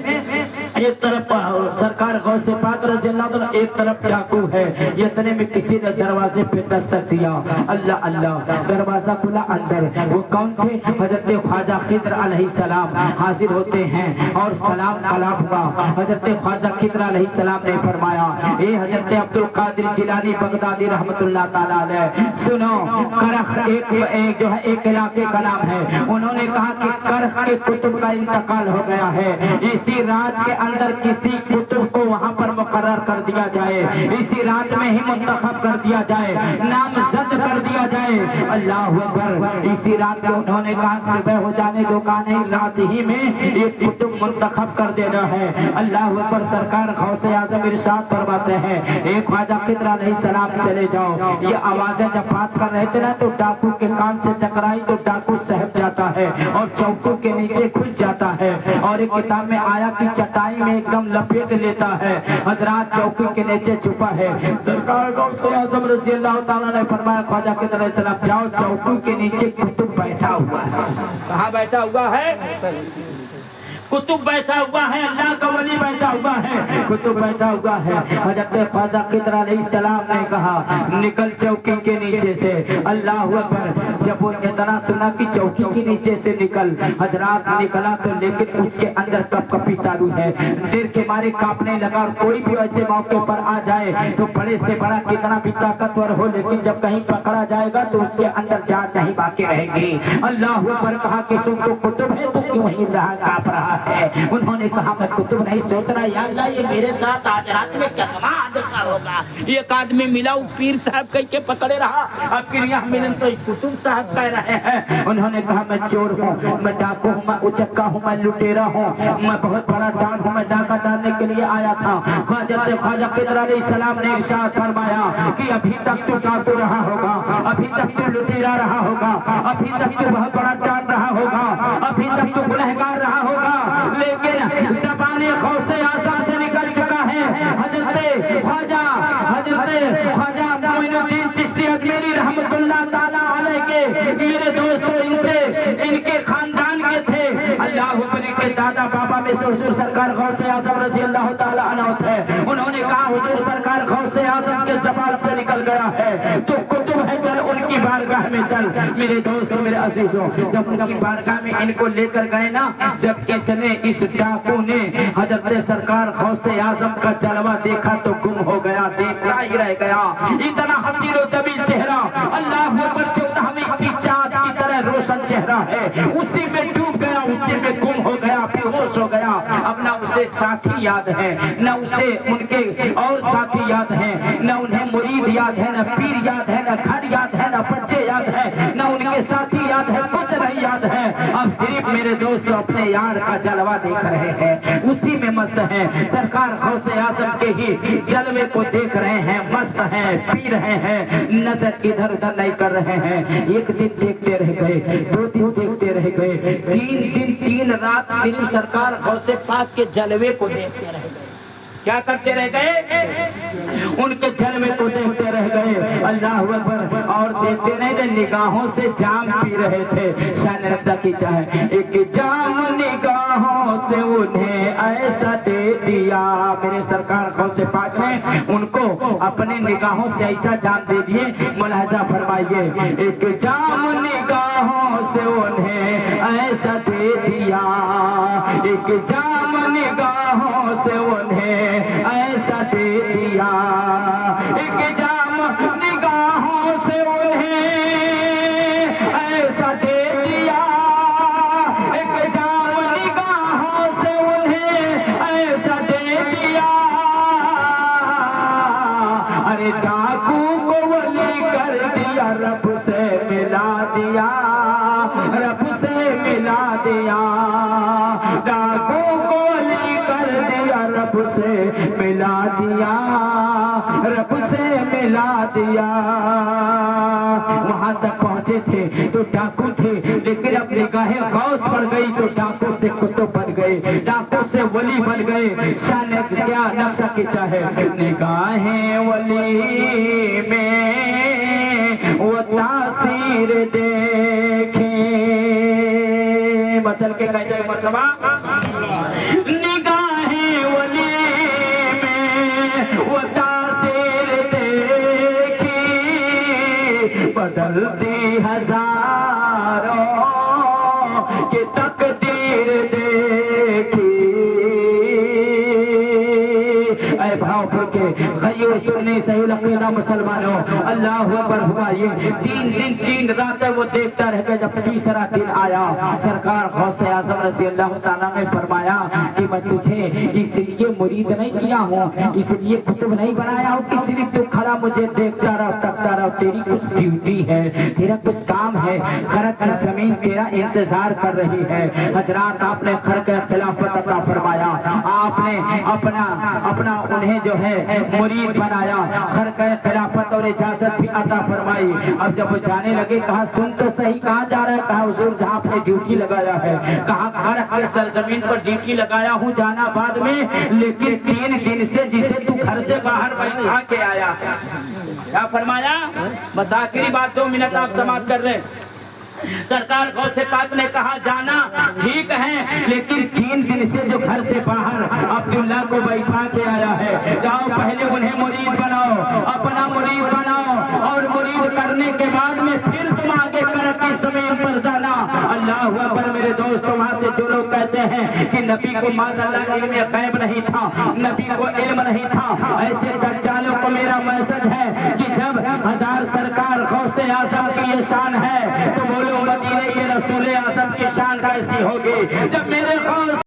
एक तरफ सरकार गौसे पाक रज़ी अल्लाह तआला, एक तरफ डाकू है। इतने में किसी ने दरवाजे पे दस्तक दिया, अल्लाह अल्लाह, दरवाजा खुला, अंदर वो कौन थे? हजरत ख्वाजा खिद्र अलैहिस्सलाम हाजिर होते हैं और सलाम कलाम हुआ। हजरत ख्वाजा खिद्र अलैहिस्सलाम ने फरमाया, ए हजरत अब्दुल कादिर जिलानी बगदादी रहमतुल्लाह ताला अलैह, सुनो, करख एक जो है एक इलाके का नाम है। उन्होंने कहा कि करख के कुतुब का इंतकाल हो गया है, इसी रात के अंदर किसी कुतुब को वहाँ पर मुकर्रर कर दिया जाए, इसी रात में ही मुंतखब कर दिया जाए, नामजद कर दिया जाए। अल्लाह अकबर। इसी रात को उन्होंने कहा सुबह हो जाने दो, का नहीं रात ही में एक कुतुब मुंतखब कर देना है। अल्लाह अकबर। सरकार गौसे आजम इरशाद फरमाते हैं, एक ख्वाजा खिद्र अलैहिस्सलाम चले जाओ। ये आवाजें जब बात कर रहे थे ना तो डाकू के कान से टकराई तो डाकू सहब जाता है और चौकों के नीचे घुस जाता है और एक किताब में आया कि चटाई में एकदम लपेट लेता है। हजरात चौकी के नीचे छुपा है। सरकार गौसे आजम रज़ी अल्लाह तआला ने फरमाया, ख्वाजा खिद्र अलैहिस्सलाम जाओ, चौकी के नीचे कुतुब बैठा हुआ है। कहाँ बैठा हुआ है? कुतुब बैठा हुआ है, अल्लाह का वली बैठा हुआ है, कुतुब बैठा हुआ है। हजरत ख्वाजा खिदर अलैहिस्सलाम ने कहा निकल चौकी के नीचे से। अल्लाह अकबर। जब वो इतना सुना कि चौकी के नीचे से निकल, हजरात निकला तो लेकिन उसके अंदर कपकपी तारू है, डर के मारे कांपने लगा। और कोई भी ऐसे मौके पर आ जाए तो बड़े से बड़ा कितना भी ताकतवर हो, लेकिन जब कहीं पकड़ा जाएगा तो उसके अंदर जान नहीं बाकी रहेगी। अल्लाह अकबर। कहा कि सुन तो कुतुब है तो क्यों ही रहा कांप रहा है। उन्होंने कहा मैं कुतुब नहीं, सोच रहा या अल्लाह ये मेरे साथ आज रात में कितना हादसा होगा। एक आदमी मिला, वो पीर साहब कह के पकड़े रहा, अब फिर यहाँ मिले तो कुतुब साहब कह रहे हैं। उन्होंने कहा मैं चोर हूँ, मैं डाकू हूँ, मैं उचक्का हूँ, मैं लुटेरा हूँ, मैं बहुत बड़ा डान हूँ, मैं डाका डालने के लिए आया था। ख्वाजा खिदर अलैहिस्सलाम ने इरशाद फरमाया कि अभी तक तो डाकू रहा होगा, अभी तक तो लुटेरा रहा होगा, अभी तक तो बहुत बड़ा डान रहा होगा, अभी तक तो गुनहगार रहा होगा, लेकिन ज़बाने ग़ौसे आज़म से निकल चुका है। हजरत ख्वाजा मोइनुद्दीन चिश्ती अजमेरी रहमतुल्लाह ताला अलैह के मेरे दोस्तों इनसे इनके खानदान के थे। अल्लाह अकबर। के दादा बाबा में से हुजूर सरकार ग़ौसे आज़म रज़ी अल्लाह ताला अन्हु थे। उन्होंने कहा हुजूर सरकार ग़ौसे आज़म के ज़बान से निकल गया है तो कुतुब है, चल उनकी बारगाह में चल। मेरे दोस्तों मेरे अजीजों, जब उनकी बारगाह में इनको लेकर गए ना, जब इसने इस डाकू ने हजरत सरकार ग़ौसे आज़म का जलवा देखा तो गुम हो गया, देखता ही रह गया। इतना हसीन और जमील चेहरा, अल्लाह अकबर, 14वीं चाँद की तरह रोशन चेहरा है, उसी में डूब गया, उसी में गुम हो गया, बेहोश हो गया। अब न उसे साथी याद है, न उसे उनके और साथी याद है, न उन्हें मुरीद याद है, न पीर याद है, न घर याद है, न बच्चे याद है, न उनके साथी याद है, कुछ नहीं याद है। अब सिर्फ मेरे दोस्त अपने यार का जलवा देख रहे हैं, उसी में मस्त हैं। सरकार ग़ौसे आज़म के ही जलवे को देख रहे हैं, मस्त हैं, पी रहे हैं, नजर इधर उधर नहीं कर रहे हैं। एक दिन देखते रह गए, 2 दिन देखते रह गए, 3 दिन 3 रात सिर्फ सरकार ग़ौसे पाक के जलवे को देखते रह गए। क्या करते रह गए? उनके जलवे को देखते रह गए। अल्लाह अकबर। और देखते नहीं थे, निगाहों से जाम पी रहे थे। शान रक्षा की चाहे एक जाम निगाहों से उन्हें ऐसा दे दिया। मेरे सरकार ग़ौसे पाक ने उनको अपने निगाहों से ऐसा जाम दे दिए। मुलाहिजा फरमाइए, एक जाम निगाहों से उन्हें ऐसा दे दिया, एक जाम निगाहों से उन्हें ऐसा दे दिया, एक जाम निगाहों से उन्हें ऐसा दे दिया, एक जाम निगाहों से उन्हें ऐसा दे दिया। अरे डाकू को वली कर दिया, रब से मिला दिया, रब से मिला दिया, डाकू को वली कर दिया, रब से मिला दिया, रब से मिला दिया। वहां तक पहुंचे थे तो डाकू थे, लेकिन अब निगाहें गौस पड़ गई तो डाकू से कुतुब बन गए, डाकू से वली बन गए। शान क्या नक्शा की चाहे, निगाहें वली में वो तासीर देखे। बचल के कहते हैं मर्तबा, निगाहें वली में वो तासीर देखी, बदलती हजारों की तकदीर देखी। ऐ भावपुर के गयूर सुन्नी सही अक़ीदा मुसलमानों, अल्लाह अकबर हुआ। ये 3 दिन 3 रातें वो देखता रह गया। जब तीसरा दिन आया, सरकार ग़ौसे आज़म रज़ी अल्लाह ताला ने फरमाया कि मैं तुझे इसलिए मुरीद नहीं किया हूँ, इसलिए कुतुब नहीं बनाया हूँ कि सिर्फ तू खड़ा मुझे देखता रहो, तकता रहो। तेरी कुछ ड्यूटी है, तेरा कुछ काम है, खरक की जमीन तेरा इंतजार कर रही है। हजरात, आपने खरक खिलाफत अता फरमाया, आपने अपना उन्हें जो है मुरीद बनाया, खरक खिलाफत और इजाजत भी अता फरमाई। अब जब वो जाने लगे, कहा सुन तो सही, कहाँ जा रहा है? कहा हुजूर जहाँ आपने ड्यूटी लगाया है। कहा खरक के सरजमीन पर ड्यूटी लगाया हूँ जहानाबाद में, लेकिन 3 दिन से जिसे तू घर से बाहर बैठा के आया। क्या फरमाया? बस आखिरी बात 2 मिनट आप समाप्त कर रहे हैं। سرکار غوث پاک نے کہا جانا ٹھیک ہے، لیکن 3 دن سے جو گھر سے باہر عبداللہ کو بیٹھا کے آیا ہے، جاؤ پہلے انہیں مرید بناؤ، اپنا مرید بناؤ، اور مرید کرنے کے بعد میں پھر تم آگے کرتی زمین پر جانا۔ اللہ اکبر میرے دوست، وہاں سے جو لوگ کہتے ہیں کہ نبی کو ماشاء اللہ علم غیب نہیں تھا، نبی کو علم نہیں تھا، ایسے دجالوں کو میرا میسج ہے کہ جب 1000 سرکار غوث اعظم کی یہ شان ہے تو بولو مدینے کے رسول اعظم کی شان کیسی ہوگی؟ جب میرے غوث